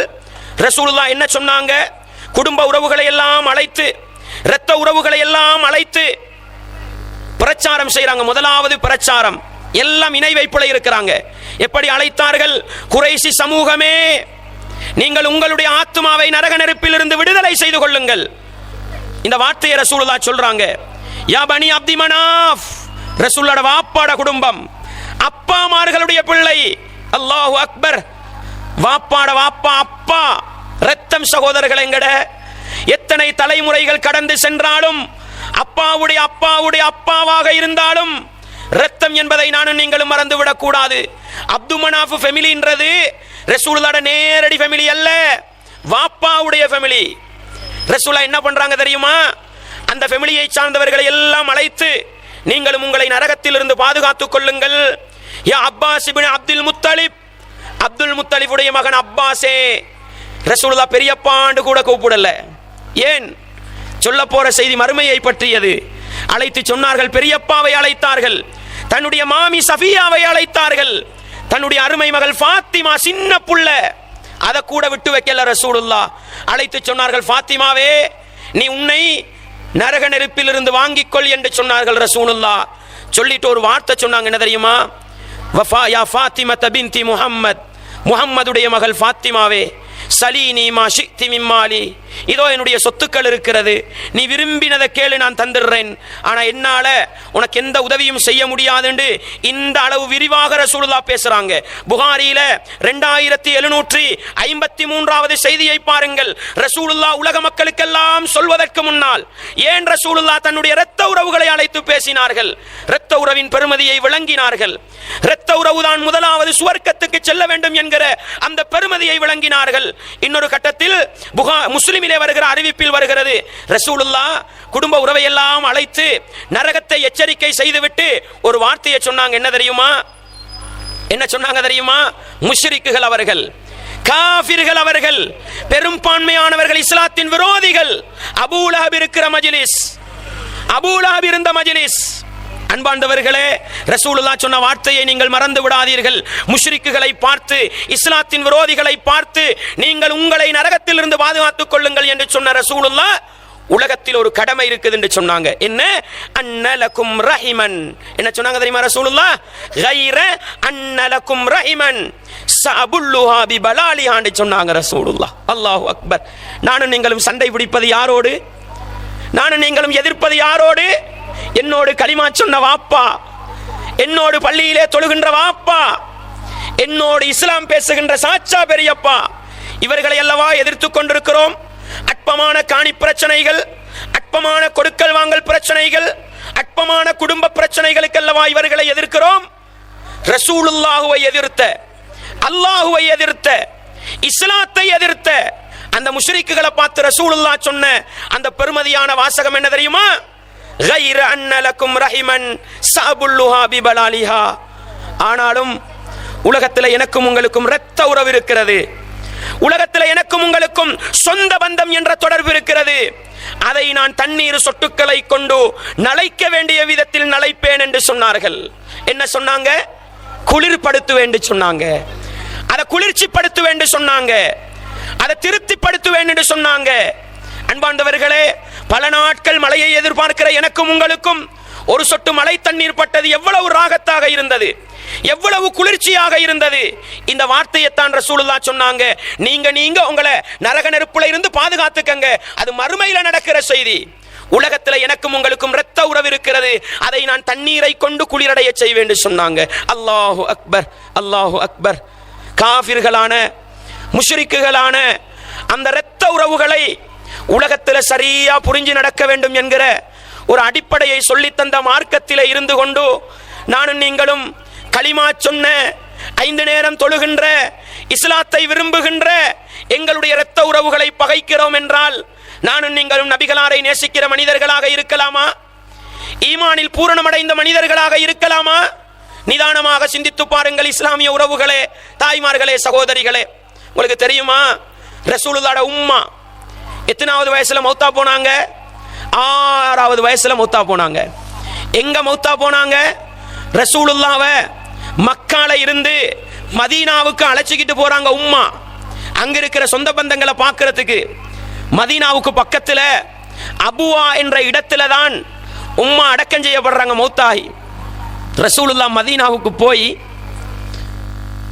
ரசூலுல்லாஹ் என்ன சொன்னாங்க? குடும்ப உறவுகளை எல்லாம் அழைத்து, இரத்த உறவுகளை எல்லாம் அழைத்து பிரச்சாரம் செய்றாங்க. முதலாவது பிரச்சாரம், எல்லாம் இணை வைப்புல இருக்கிறாங்க. எப்படி அழைத்தார்கள்? குறைஷி சமூகமே, நீங்கள் உங்களுடைய ஆத்மாவை நரக நெருப்பில் இருந்து விடுதலை செய்து கொள்ளுங்கள். இந்த வார்த்தையை ரசூலுல்லாஹ் சொல்றாங்க. யா பனி அப்தி மனாஃப், ரசூலுல்லாஹ் வாப்பாட குடும்பம், அப்பாமார்களுடைய பிள்ளை. அல்லாஹு அக்பர். வாப்பாட வாப்பா, அப்பா ரத்தம். சகோதரர்கள், எங்கட எத்தனை தலைமுறைகள் கடந்து சென்றாலும், அப்பாவுடைய அப்பாவுடைய அப்பாவாக இருந்தாலும் ரத்தம் என்பதை நானும் நீங்களும் மறந்துவிடக் கூடாது. அப்து மனாஃப் ஃபேமிலின்றது ரசூலுல்லாஹ்வுடைய நேரடி ஃபேமிலி அல்ல, வாப்பாவுடைய ஃபேமிலி. ரசூலுல்லாஹ் என்ன பண்றாங்க தெரியுமா? அந்த ஃபேமிலியை சார்ந்தவர்களை எல்லாம் அழைத்து, நீங்களும் உங்களை நரகத்தில் இருந்து பாதுகாத்துக் கொள்ளுங்கள். யா அப்பாஸ் இப்னு அப்துல் முத்தலிப், அப்துல் முத்தலிஃபுடைய மகன் அப்பாஸே. ரசூலுல்லாஹ் பெரியப்பாண்டு கூட கூப்பிடல. ஏன்? சொல்ல போற செய்தி மறுமையை பற்றியது. அழைத்து சொன்னார்கள், பெரியப்பாவை அழைத்தார்கள், தன்னுடைய மாமி சஃபியாவை அழைத்தார்கள், தன்னுடைய அருமை மகள் ஃபாத்திமா சின்ன புள்ள, அதை கூட விட்டு வைக்கல ரசூலுல்லாஹ். அழைத்து சொன்னார்கள், ஃபாத்திமாவே, நீ உன்னை நரக நெருப்பில் இருந்து வாங்கிக் கொள் என்று சொன்னார்கள் ரசூலுல்லாஹ். சொல்லிட்டு ஒரு வார்த்தை சொன்னாங்க, என்ன தெரியுமா? வஃபா யா ஃபாத்திமா பின்தி முஹம்மத், முஹம்மதுடைய மகள் ஃபாத்திமாவே, சலீனி மா ஷித்தி மின் மாலி, இதோ என்னுடைய சொத்துக்கள் இருக்கிறது, நீ விரும்பினதை கேளு, நான் தந்துடுறேன், ஆனா என்னால உனக்கு எந்த உதவியும் செய்ய முடியாதுன்னு இந்த அளவு விரிவாக ரசூலுல்லாஹ் பேசுறாங்க. புகாரியில 2753வது செய்தியை பாருங்கள். ரசூலுல்லாஹ் உலக மக்களுக்கெல்லாம் சொல்வதற்கு முன்னால் ஏன் ரசூலுல்லாஹ் தன்னுடைய இரத்த உறவுகளை அழைத்து பேசினார்கள்? இரத்த உறவின் பெருமதியை விளங்கினார்கள். இரத்த உறவுதான் முதலாவது சுவர்க்கத்துக்கு செல்ல வேண்டும் என்கிற அந்த பெருமதியை விளங்கினார்கள். இன்னொரு கட்டத்தில் முஸ்லிமிலே வருகிற அறிவிப்பில் வருகிறது, ரசூலுல்லாஹ் குடும்ப உறவை எல்லாம் அழைத்து நரகத்தை எச்சரிக்கை செய்துவிட்டு ஒரு வார்த்தையை சொன்னாங்க. என்ன தெரியுமா? என்ன சொன்னாங்க தெரியுமா? முஷ்ரிக்குகள் அவர்கள், காஃபிர்கள் அவர்கள், பெரும்பான்மையானவர்கள் இஸ்லாத்தின் விரோதிகள், அபூ லஹப் இருக்கிற மஜ்லிஸ், அபூ லஹப் இருந்த மஜ்லிஸ். அன்பாண்டவர்களே, ரசூலுல்லாஹ் சொன்ன வார்த்தையை நீங்கள் மறந்து விடாதீர்கள். முஷ்ரிக்குகளை பார்த்து, இஸ்லாத்தின் விரோதிகளை பார்த்து, நீங்கள் உங்களை நரகத்தில் இருந்து பாதுகாத்துக் கொள்ளுங்கள் என்று சொன்ன ரசூலுல்லாஹ் உலகத்தில் ஒரு கடமை இருக்குது என்று சொன்னாங்க. என்ன? அன்னலக்கும் ரஹிமன். என்ன சொன்னாங்க தெரியுமா ரசூலுல்லாஹ்? கைர அன்னலக்கும் ரஹிமன் சஅபுல்லுஹா பிபலாலிஹா என்று சொன்னாங்க ரசூலுல்லாஹ். அல்லாஹு அக்பர். நானும் நீங்களும் சண்டை பிடிப்பது யாரோடு? நானும் நீங்களும் எதிர்ப்பது யாரோடு? என்னோடு கலிமா சொன்ன வாப்பா, என்னோடு பள்ளியிலே தொழுகின்ற வாப்பா, என்னோடு இஸ்லாம் பேசுகின்ற சாச்சா பெரியப்பா, இவர்களை அல்லவா எதிர்த்துக் கொண்டிருக்கிறோம். அற்பமான காணி பிரச்சனைகள், அற்பமான கொடுக்கல் வாங்கல் பிரச்சனைகள், அற்பமான குடும்ப பிரச்சனைகளுக்கு அல்லவா இவர்களை எதிர்க்கிறோம். ரசூலுல்லாஹுவை எதிர்த்த, அல்லாஹுவை எதிர்த்த, இஸ்லாத்தை எதிர்த்த அந்த முஷ்ரிக்குகளை பார்த்து ரசூலுல்லாஹ் சொன்ன அந்த பெருமதியான வாசகம் என்ன தெரியுமா? கைர அன்னலக்கும் ரஹிமன் சஅபுல்லுஹா பிபலாலிஹா. ஆனாலும் உலகத்தில் எனக்கும் உங்களுக்கும் இரத்த உறவு இருக்கிறது, உலகத்தில் எனக்கும் உங்களுக்கும் சொந்த பந்தம் என்ற தொடர்பு இருக்கிறது. அதை நான் தண்ணீர் சொட்டுக்களை கொண்டு நலைக்க வேண்டிய விதத்தில் நலைப்பேன் என்று சொன்னார்கள். என்ன சொன்னாங்க? குளிர்படுத்துவேன் என்று சொன்னாங்க, அதை குளிர்ச்சிப்படுத்துவேன் என்று சொன்னாங்க, அதை திருப்திப்படுத்துவேன் என்று சொன்னாங்க. அன்பாண்டவர்களே, பல நாட்கள் மழையை எதிர்பார்க்கிற எனக்கும் உங்களுக்கும் ஒரு சொட்டு மழை தண்ணீர் பட்டது எவ்வளவு ராகத்தாக இருந்தது, எவ்வளவு குளிர்ச்சியாக இருந்தது. இந்த வார்த்தையைத்தான் ரசூலுல்லாஹ் சொன்னாங்க. நீங்க உங்களை நரக நெருப்புல இருந்து பாதுகாத்துக்கங்க, அது மறுமையில நடக்கிற செய்தி. உலகத்தில் எனக்கும் உங்களுக்கும் இரத்த உறவு இருக்கிறது, அதை நான் தண்ணீரை கொண்டு குளிரடைய செய்வேன் என்று சொன்னாங்க. அல்லாஹு அக்பர், அல்லாஹு அக்பர். காஃபிர்களான, முஷ்ரிக்குகளான அந்த இரத்த உறவுகளை உலகத்தில் சரியா புரிஞ்சு நடக்க வேண்டும் என்கிற ஒரு அடிப்படையை சொல்லித்தந்த மார்க்கத்திலே இருந்து கொண்டு நானும் நீங்களும் கலிமா சொன்ன, 5 நேரம் தொழுகின்ற, இஸ்லாத்தை விரும்புகின்ற எங்களுடைய இரத்த உறவுகளை பகைக்கிறோம் என்றால் நானும் நீங்களும் நபிகளாரை நேசிக்கிற மனிதர்களாக இருக்கலாமா? ஈமானில் பூரணமடைந்த மனிதர்களாக இருக்கலாமா? நிதானமாக சிந்தித்து பாருங்கள் இஸ்லாமிய உறவுகளே, தாய்மார்களே, சகோதரிகளே. உங்களுக்கு தெரியுமா ரசூலுல்லாஹ்வோட உம்மா எத்தனாவது வயசுல மௌத்தா போனாங்க? 6வது வயசுல மௌத்தா போனாங்க. எங்க மௌத்தா போனாங்க? ரசூலுல்லாஹ்வை மக்கால இருந்து மதீனாவுக்கு அழைச்சிக்கிட்டு போறாங்க உம்மா. அங்க இருக்கிற சொந்த பந்தங்களை பார்க்கிறதுக்கு மதீனாவுக்கு பக்கத்துல அபுவா என்ற இடத்துல தான் உம்மா அடக்கம் செய்யப்படுறாங்க மௌத்தாகி. ரசூலுல்லாஹ் மதீனாவுக்கு போய்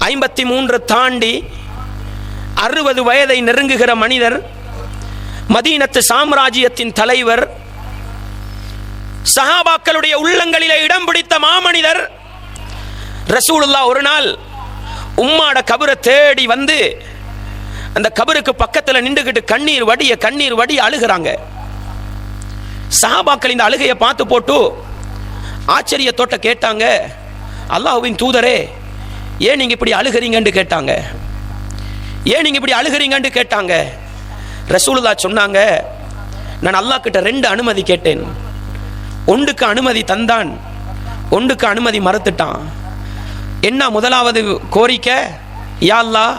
53 தாண்டி 60 வயதை நெருங்குகிற மனிதர், மதீனத்து சாம்ராஜ்யத்தின் தலைவர், சஹாபாக்களுடைய உள்ளங்களிலே இடம் பிடித்த மாமனிதர் ரசூலுல்லாஹ் ஒரு நாள் உம்மாட கபரை தேடி வந்து அந்த கபருக்கு பக்கத்தில் நின்றுகிட்டு கண்ணீர் வடி அழுகிறாங்க. சஹாபாக்கள் இந்த அழுகையை பார்த்து போட்டு ஆச்சரியத்தோட்ட கேட்டாங்க, அல்லாஹ்வின் தூதரே, ஏன் நீங்க இப்படி அழுகிறீங்கன்னு கேட்டாங்க. ஏன் நீங்க இப்படி அழுகிறீங்கன்னு கேட்டாங்க. ரசூலுல்லாஹ் சொன்னாங்க, நான் அல்லாஹ் கிட்ட 2 அனுமதி கேட்டேன். ஒன்றுக்கு அனுமதி தந்தான், ஒன்றுக்கு அனுமதி மறுத்துட்டான். என்ன முதலாவது கோரிக்கை? யா அல்லாஹ்,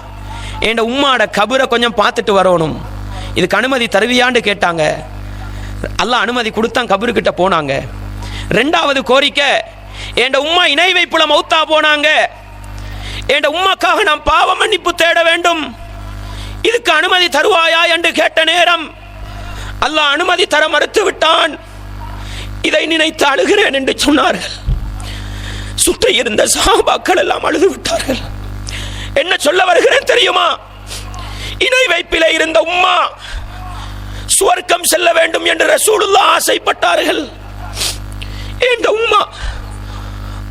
என் உம்மாட கபரை கொஞ்சம் பார்த்துட்டு வரணும், இதுக்கு அனுமதி தருவியான்னு கேட்டாங்க. அல்லாஹ் அனுமதி கொடுத்தான், கபருக்கிட்ட போனாங்க. 2வது கோரிக்கை, என் உம்மா இணை வைப்புல மௌத்தா போனாங்க, என் உம்மாக்காக நான் பாவ மன்னிப்பு தேட வேண்டும், இதுக்கு அனுமதி தருவாயா என்று கேட்ட நேரம் அல்லாஹ் அனுமதி தர மறுத்து விட்டான். இதை நினைத்து அழுகிறேன் என்று சொன்னார்கள். சுற்றி இருந்த சஹாபாக்கள் எல்லாம் அழுது விட்டார்கள். என்ன சொல்ல வருகிறேன் தெரியுமா? இணை வைப்பிலே இருந்த உம்மா சுவர்க்கம் செல்ல வேண்டும் என்று ரசூலுல்லாஹ் ஆசைப்பட்டார்கள். எங்க உம்மா,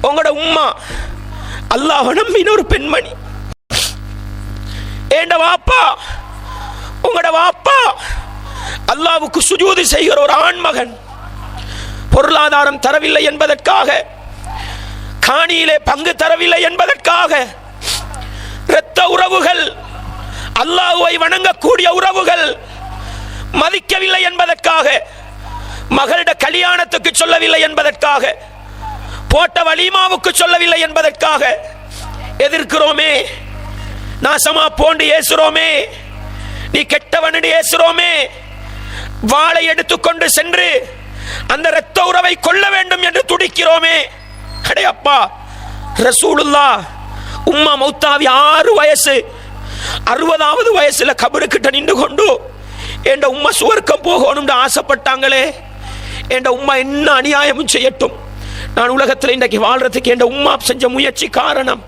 உங்களோட உம்மா அல்லாஹ்வை நம்பின ஒரு பெண்மணி. எங்க வாப்பா, உங்களோட வாப்பா அல்லாஹ்வுக்கு சுஜூது செய்கிற ஒரு ஆண்மகன். பொருளாதாரம் தரவில்லை என்பதற்காக, காணியிலே பங்கு தரவில்லை என்பதற்காக, இரத்த உறவுகள், அல்லாஹ்வை வணங்கக்கூடிய உறவுகள் மதிக்கவில்லை என்பதற்காக, மகளிட கல்யாணத்துக்கு சொல்லவில்லை என்பதற்காக, போட்ட வலிமாவுக்கு சொல்லவில்லை என்பதற்காக எதிர்க்கிறோமே, நாசமா போன்று ஏசுறோமே, நீ கெட்டவன் ஏசுறோமே, வாளை எடுத்துக்கொண்டு சென்று அந்த இரத்த உறவை கொள்ள வேண்டும் என்று துடிக்கிறோமே. அடையப்பா, ரசூலுல்லாஹ் உம்மா மௌத்தாவி 6 வயசு, 60வது வயசுல கபருக்கிட்ட நின்று கொண்டு என் உம்மா சுவர்க்கம் போகணும்னு ஆசைப்பட்டாங்களே. என் உம்மா என்ன அநியாயமும் செய்யட்டும், நான் உலகத்தில் இன்றைக்கு வாழ்றதுக்கு என் உம்மா செஞ்ச முயற்சி காரணம்.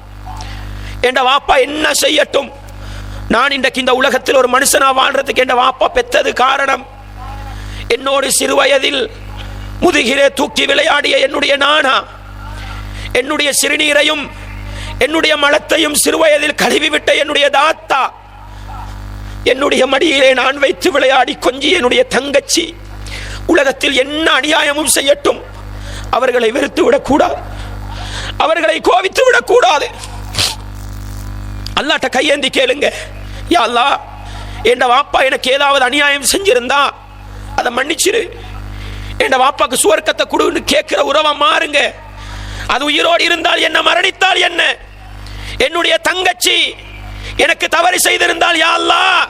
என் வாப்பா என்ன செய்யட்டும், நான் இன்றைக்கு இந்த உலகத்தில் ஒரு மனுஷனா வாழ்றதுக்கு என் வாப்பா பெற்றது காரணம். என்னோடு சிறு வயதில் முதுகிலே தூக்கி விளையாடிய என்னுடைய நானா, என்னுடைய சிறுநீரையும் என்னுடைய மலத்தையும் சிறுவயதில் கழுவிவிட்ட என்னுடைய தாத்தா, என்னுடைய மடியிலே நான் வைத்து விளையாடி கொஞ்சி என்னுடைய தங்கச்சி, உலகத்தில் என்ன அநியாயமும் செய்யட்டும் அவர்களை வெறுத்து விடக்கூடாது, அவர்களை கோவித்து விடக்கூடாது. அல்லாஹ்ட்ட கையேந்தி கேளுங்க, யா அல்லாஹ், என் வாப்பா எனக்கு ஏதாவது அநியாயம் செஞ்சிருந்தா அதை மன்னிச்சிரு, என் வாப்பாக்கு சுவர்க்கத்தை கொடுன்னு கேட்கிற உறவை மாறுங்க. அது உயிரோடு இருந்தால் என்ன, மரணித்தால் என்ன. என்னுடைய தங்கச்சி எனக்கு தவறு செய்திருந்தால் யா அல்லாஹ்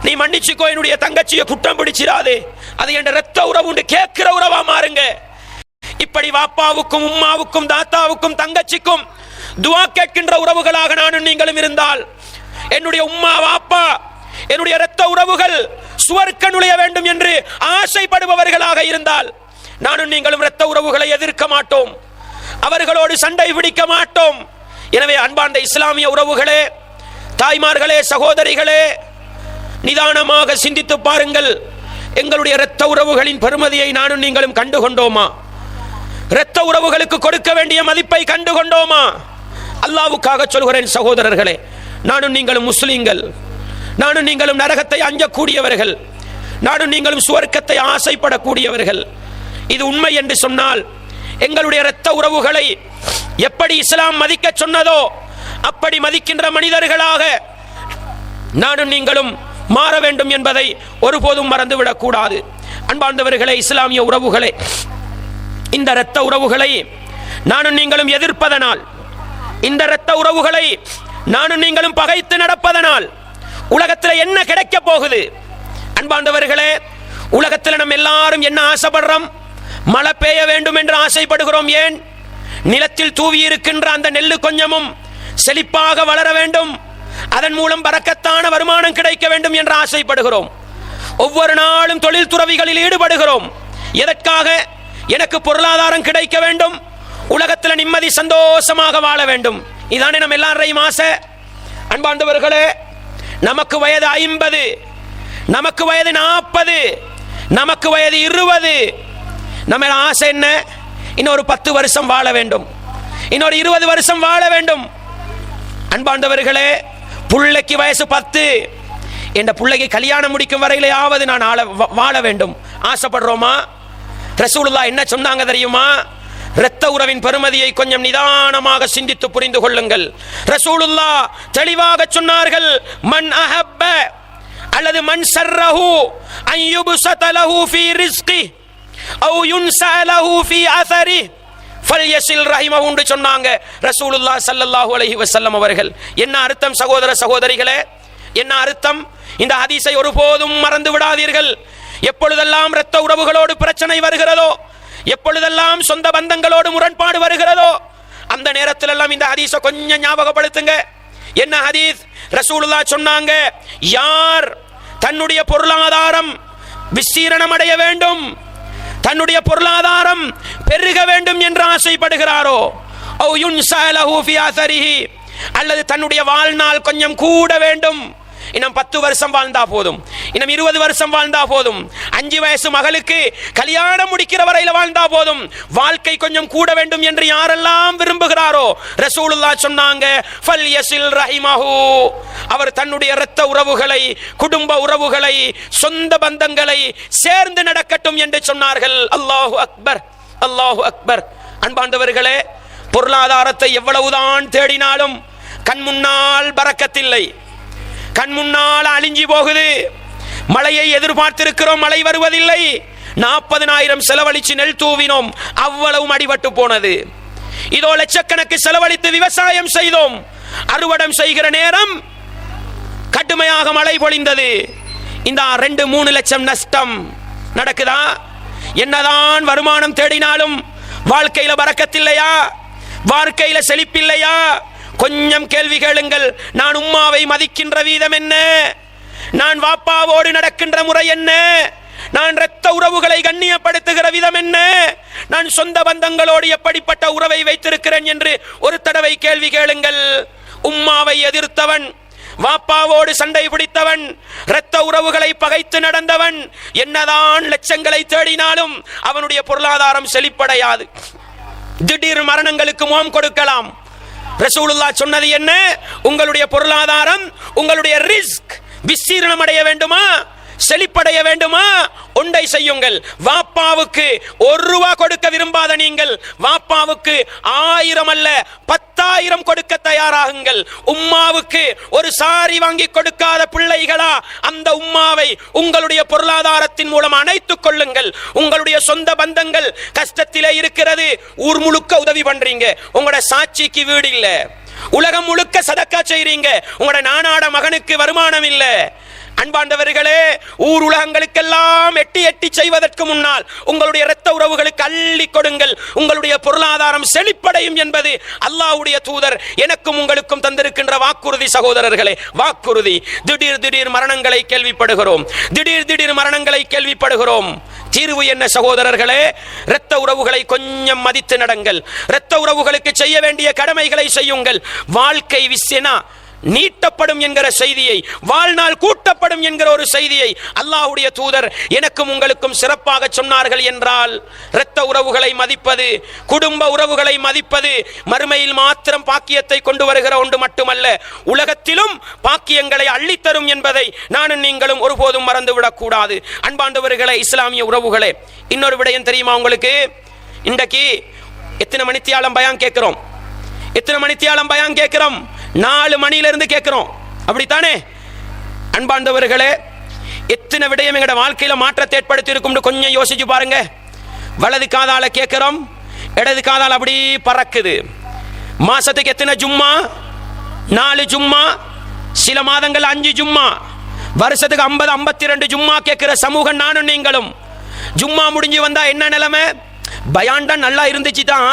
நீ மன்னிச்சுக்கோ, என்னுடைய தங்கச்சியை குற்றம் பிடிச்சிராதே, அது என் இரத்த உறவு கேட்கிற உறவா மாறுங்க. இப்படி வாப்பாவுக்கும் உம்மாவுக்கும் தாத்தாவுக்கும் தங்கச்சிக்கும் துஆ கேட்கின்ற உறவுகளாக நானும் நீங்களும் இருந்தால், என்னுடைய உம்மா வாப்பா என்னுடைய இரத்த உறவுகள் சுவர்க்க நுழைய வேண்டும் என்று ஆசைப்படுபவர்களாக இருந்தால், நானும் நீங்களும் இரத்த உறவுகளை எதிர்க்க மாட்டோம், அவர்களோடு சண்டை பிடிக்க மாட்டோம். எனவே அன்பார்ந்த இஸ்லாமிய உறவுகளே, தாய்மார்களே, சகோதரிகளே, நிதானமாக சிந்தித்து பாருங்கள். எங்களுடைய இரத்த உறவுகளின் பெருமதியை நானும் நீங்களும் கண்டுகொண்டோமா? இரத்த உறவுகளுக்கு கொடுக்க வேண்டிய மதிப்பை கண்டுகொண்டோமா? அல்லாஹ்வுக்காக சொல்கிறேன் சகோதரர்களே, நானும் நீங்களும் முஸ்லிம்கள், நானும் நீங்களும் நரகத்தை அஞ்சக்கூடியவர்கள், நானும் நீங்களும் சுவர்க்கத்தை ஆசைப்படக்கூடியவர்கள். இது உண்மை என்று சொன்னால், எங்களுடைய இரத்த உறவுகளை எப்படி இஸ்லாம் மதிக்க சொன்னதோ அப்படி மதிக்கின்ற மனிதர்களாக நானும் நீங்களும் மாற வேண்டும் என்பதை ஒருபோதும் மறந்துவிடக் கூடாது. அன்பார்ந்தவர்களே, இஸ்லாமிய உறவுகளே, இந்த இரத்த உறவுகளை நானும் நீங்களும் எதிர்ப்பதனால், இந்த இரத்த உறவுகளை நானும் நீங்களும் பகைத்து நடப்பதனால் உலகத்தில் என்ன கிடைக்க போகுது? அன்பார்ந்தவர்களே, உலகத்தில் நம்ம எல்லாரும் என்ன ஆசைப்படுறோம்? மழை பெய்ய வேண்டும் என்று ஆசைப்படுகிறோம். ஏன்? நிலத்தில் தூவி இருக்கின்ற அந்த நெல்லு கொஞ்சமும் செழிப்பாக வளர வேண்டும், அதன் மூலம் பரக்கத்தான வருமானம் கிடைக்க வேண்டும் என்று ஆசைப்படுகிறோம். ஒவ்வொரு நாளும் தொழில் துறவிகளில் ஈடுபடுகிறோம். எதற்காக? எனக்கு பொருளாதாரம் கிடைக்க வேண்டும், உலகத்தில் நிம்மதி சந்தோஷமாக வாழ வேண்டும். இதானே நம்ம எல்லாரையும் ஆசை. அன்பார்ந்தவர்களே, நமக்கு வயது 50, நமக்கு வயது 40, நமக்கு வயது 20. நம்ம ஆசை என்ன? இன்னொரு 10 வருஷம் வாழ வேண்டும், இன்னொரு 20 வருஷம் வாழ வேண்டும். அன்பார்ந்தவர்களே, புள்ளைக்கு வயசு 10, என்ற பிள்ளைக்கு கல்யாணம் முடிக்கும் வரையிலேயாவது நான் வாழ வேண்டும் ஆசைப்படுறோமா? ரசூலுல்லாஹ் என்ன சொன்னாங்க தெரியுமா? இரத்த உறவின் பெருமதியை கொஞ்சம் நிதானமாக சிந்தித்து புரிந்து கொள்ளுங்கள். ரசூலுல்லாஹ் தெளிவாக சொன்னார்கள், மன் அஹப்ப அல்லது மன் சர்ரஹு அன் யுப்ஸத லஹு ஃபீ ரிஸ்கி அவ் யுன்ஸா லஹு ஃபீ அஸரி ஃபல்யஸில் ரஹிமஹு என்று சொன்னாங்க ரசூலுல்லாஹ் ஸல்லல்லாஹு அலைஹி வஸல்லம் அவர்கள். என்ன அர்த்தம் சகோதர சகோதரிகளே? என்ன அர்த்தம்? இந்த ஹதீஸை ஒருபோதும் மறந்து விடாதீர்கள். எப்பொழுதெல்லாம் இரத்த உறவுகளோடு பிரச்சனை வருகிறதோ, எப்பொழுதெல்லாம் சொந்த பந்தங்களோடு முரண்பாடு வருகிறதோ, அந்த நேரத்தில் எல்லாம் இந்த ஹதீஸை கொஞ்சம் ஞாபகப்படுத்துங்க. என்ன ஹதீஸ்? ரசூலுல்லாஹ் சொன்னாங்க, யார் தன்னுடைய பொருளாதாரம் விஸ்தீரணம் அடைய வேண்டும், தன்னுடைய பொருளாதாரம் பெருக வேண்டும் என்று ஆசைப்படுகிறாரோ, அல்லது தன்னுடைய வாழ்நாள் கொஞ்சம் கூட வேண்டும் இன்னும் 10 வருஷம் வாழ்ந்தா போதும், இன்னும் 20 வருஷம் வாழ்ந்தா போதும், 5 வயசு மகளுக்கு கல்யாணம் முடிக்கிற வரையில வாழ்ந்தா போதும், வாழ்க்கை கொஞ்சம் கூட வேண்டும் என்று யாரெல்லாம் விரும்புகிறாரோ ரசூலுல்லாஹ் சொன்னாங்க, ஃபல்யஸில் ரஹிமஹு, அவர் தன்னுடைய இரத்த உறவுகளை, குடும்ப உறவுகளை, சொந்த பந்தங்களை சேர்ந்து நடக்கட்டும் என்று சொன்னார்கள். அல்லாஹு அக்பர், அல்லாஹு அக்பர். அன்பாண்டவர்களே, பொருளாதாரத்தை எவ்வளவுதான் தேடினாலும் கண் முன்னால் பரக்கத்தில்லை, கண் முன்னால் அழிஞ்சி போகுது. மழையை எதிர்பார்த்திருக்கிறோம், மழை வருவதில்லை. 40,000 செலவழிச்சு நெல் தூவினோம், அவ்வளவும் அடிபட்டு போனது. இதோ லட்சக்கணக்கு செலவழித்து விவசாயம் செய்தோம், அறுவடம் செய்கிற நேரம் கடுமையாக மழை பொழிந்தது. இந்த 2-3 லட்சம் நஷ்டம் நடக்குதா? என்னதான் வருமானம் தேடினாலும் வாழ்க்கையில பரக்கத்தில்லையா? வாழ்க்கையில செழிப்பில்லையா? கொஞ்சம் கேள்வி கேளுங்கள். நான் உம்மாவை மதிக்கின்ற வீதம் என்ன? நான் வாப்பாவோடு நடக்கின்ற முறை என்ன? நான் இரத்த உறவுகளை கண்ணியப்படுத்துகிற விதம் என்ன? நான் சொந்த பந்தங்களோடு எப்படிப்பட்ட உறவை வைத்திருக்கிறேன் என்று ஒரு தடவை கேள்வி கேளுங்கள். உம்மாவை எதிர்த்தவன், வாப்பாவோடு சண்டை பிடித்தவன், இரத்த உறவுகளை பகைத்து நடந்தவன், என்னதான் லட்சங்களை தேடினாலும் அவனுடைய பொருளாதாரம் செழிப்படையாது. திடீர் மரணங்களுக்கு முகம் கொடுக்கலாம். ரசூலுல்லாஹ் சொன்னது என்ன? உங்களுடைய பொருளாதாரம், உங்களுடைய ரிஸ்க் விஸ்தீர்ணம் அடைய வேண்டுமா, செழிப்படைய வேண்டுமா, ஒன்றை செய்யுங்கள். வாப்பாவுக்கு 1 ரூபா கொடுக்க விரும்பாத நீங்கள் வாப்பாவுக்கு 1000 அல்ல 10,000 கொடுக்க தயாராகுங்கள். உம்மாவுக்கு ஒரு சாரி வாங்கி கொடுக்காத பிள்ளைகளா, அந்த உம்மாவை உங்களுடைய பொருளாதாரத்தின் மூலம் அணைத்துக் கொள்ளுங்கள். உங்களுடைய சொந்த பந்தங்கள் கஷ்டத்திலே இருக்கிறது, ஊர் முழுக்க உதவி பண்றீங்க, உங்களோட சாட்சிக்கு வீடு இல்ல, உலகம் முழுக்க சதக்கா செய்றீங்க, உங்களோட நானாட மகனுக்கு வருமானம் இல்ல. அன்பாண்டவர்களே, ஊர் உலகங்களுக்கெல்லாம் எட்டி எட்டி செய்வதற்கு முன்னால் உங்களுடைய இரத்த உறவுகளுக்கு அள்ளி கொடுங்கள். உங்களுடைய பொருளாதாரம் செழிப்படையும் என்பது அல்லாஹ்வுடைய தூதர் எனக்கும் உங்களுக்கும் தந்திருக்கின்ற வாக்குறுதி. சகோதரர்களே, வாக்குறுதி. திடீர் மரணங்களை கேள்விப்படுகிறோம், திடீர் மரணங்களை கேள்விப்படுகிறோம். தீர்வு என்ன சகோதரர்களே? இரத்த உறவுகளை கொஞ்சம் மதித்து நடங்கள். இரத்த உறவுகளுக்கு செய்ய வேண்டிய கடமைகளை செய்யுங்கள். வாழ்க்கை விஸ்யனா நீட்டப்படும் என்கிற செய்தியை, வாழ்நாள் கூட்டப்படும் என்கிற ஒரு செய்தியை அல்லாஹ்வுடைய தூதர் எனக்கும் உங்களுக்கும் சிறப்பாக சொன்னார்கள் என்றால், இரத்த உறவுகளை மதிப்பது, குடும்ப உறவுகளை மதிப்பது மறுமையில் மாத்திரம் பாக்கியத்தை கொண்டு வருகிற ஒன்று மட்டுமல்ல, உலகத்திலும் பாக்கியங்களை அள்ளித்தரும் என்பதை நானும் நீங்களும் ஒருபோதும் மறந்துவிடக் கூடாது. அன்பாண்டவர்களே, இஸ்லாமிய உறவுகளே, இன்னொரு விடயம் தெரியுமா உங்களுக்கு? இன்றைக்கு எத்தனை மணித்தியாலம் பயான் கேட்கிறோம்? எத்தனை மணித்தியாலம் பயான் கேட்கிறோம்? 4 மணியிலிருந்து கேட்கிறோம், அப்படித்தானே? அன்பாண்டவர்களே, எத்தனை விடயம் எங்களோட வாழ்க்கையில மாற்றத்தை ஏற்படுத்தி இருக்கும் கொஞ்சம் யோசிச்சு பாருங்க. வலது காதால கேட்கிறோம், இடது காதால அப்படி பறக்குது. மாசத்துக்கு எத்தனை ஜும்மா? 4 ஜும்மா, சில மாதங்கள் 5 ஜும்மா, வருஷத்துக்கு 50-52 ஜும்மா கேட்கிற சமூகம் நானும் நீங்களும். ஜும்மா முடிஞ்சு வந்தா என்ன நிலைமை? பயான் தான் நல்லா இருந்துச்சு தான்,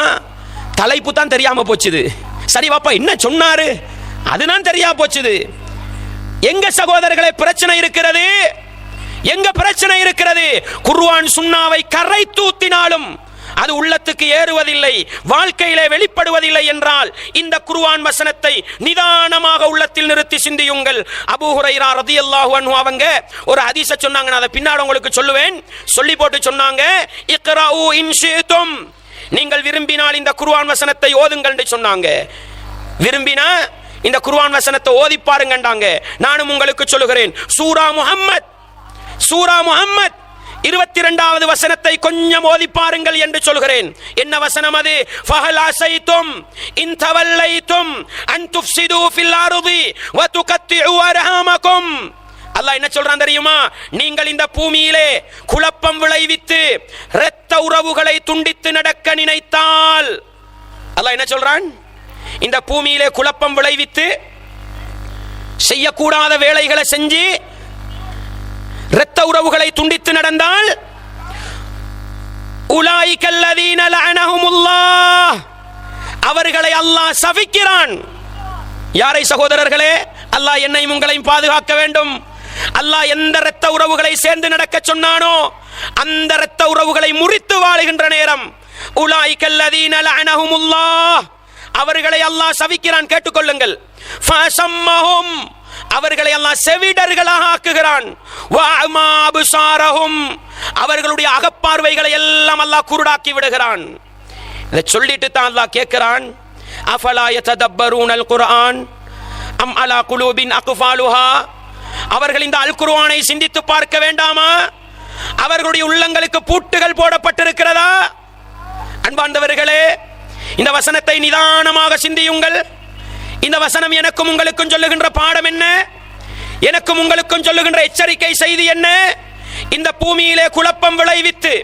தலைப்பு தான் தெரியாம போச்சுது. சரி வாப்பா என்ன சொன்னாரு அதுதான் தெரியாம போச்சுது. எங்க சகோதரர்களை பிரச்சனை இருக்கிறது? எங்க பிரச்சனை இருக்கிறது? குர்ஆன் சுன்னாவை கரை தூத்தினாலும் அது உள்ளத்துக்கு ஏறுவதில்லை, வாழ்க்கையிலே வெளிப்படுவதில்லை என்றால் இந்த குர்ஆன் வசனத்தை நிதானமாக உள்ளத்தில் நிறுத்தி சிந்தியுங்கள். அபூ ஹுரைரா ரலியல்லாஹு அன்ஹு அவங்க ஒரு ஹதீஸை சொன்னாங்க, நான் அதை பின்னாடி உங்களுக்கு சொல்லுவேன். சொல்லி போட்டு சொன்னாங்க, இக்ராஉ இன் ஷி'தும், நீங்கள் விரும்பினால் இந்த குர்ஆன் வசனத்தை ஓதுங்கள் என்று சொன்னாங்க. விரும்பினா இந்த குர்ஆன் வசனத்தை ஓதி பாருங்கண்டாங்க. நானும் உங்களுக்கு சொல்லுகிறேன், சூரா முஹம்மத் 22வது வசனத்தை கொஞ்சம் ஓதி பாருங்கள் என்று சொல்கிறேன். என்ன வசனம் அது? ஃபஹல் அஸைதும் இன் தவல்லைதும் அன் துஃப்ஸிது ஃபில் அர்தி வ துகத்திஉ அர்ஹாமக்கும். அல்லாஹ் என்ன சொல்றான் தெரியுமா? நீங்கள் இந்த பூமியிலே குழப்பம் விளைவித்து இரத்த உறவுகளை துண்டித்து நடக்க நினைத்தால், அல்லாஹ் என்ன சொல்றான்? இந்த பூமியிலே குழப்பம் விளைவித்து செய்யக்கூடாத வேலைகளை செஞ்சு இரத்த உறவுகளை துண்டித்து நடந்தால், உலாயிகல்லதீன லஅனஹுமுல்லாஹ், அவர்களை அல்லாஹ் சபிக்கிறான். யாரை சகோதரர்களே? அல்லாஹ் என்னையும் உங்களையும் பாதுகாக்க வேண்டும். அல்லாஹ் எந்த இரத்த உறவுகளை சேர்ந்து நடக்க சொன்னானோ அந்த இரத்த உறவுகளை முறித்து வாழுகின்ற நேரம், உலாயிகல்லதீன லஅனஹுமுல்லாஹ், அவர்களை அல்லாஹ் சபிக்கிறான். கேட்டுக்கொள்ளுங்கள். ஃபஸம்மஹும் அவர்களை அல்லாஹ் செவிடர்களாக ஆக்குகிறான். வஅமா அப்சாரஹும் அவர்களுடைய அகப்பார்வைகளை எல்லாம் அல்லாஹ் குருடாக்கி விடுகிறான். இதை சொல்லிட்டு தான் அல்லாஹ் கேட்கிறான், அஃபலா யததப்பரூனல் குர்ஆன் அம் அலா குலூபின் அக்ஃபாலுஹா அவர்கள் இந்த அல் குர்ஆனை சிந்தித்து பார்க்க வேண்டாமா? அவர்களுடைய உள்ளங்களுக்கு பூட்டுகள் போடப்பட்டிருக்கிறதா? அன்பார்ந்தவர்களே, இந்த வசனத்தை நிதானமாக சிந்தியுங்கள். இந்த வசனம் எனக்கும் உங்களுக்கும் சொல்லுகின்ற பாடம் என்ன? எனக்கும் உங்களுக்கும் சொல்லுகின்ற எச்சரிக்கை செய்தி என்ன? இந்த பூமியிலே குழப்பம் விளைவித்து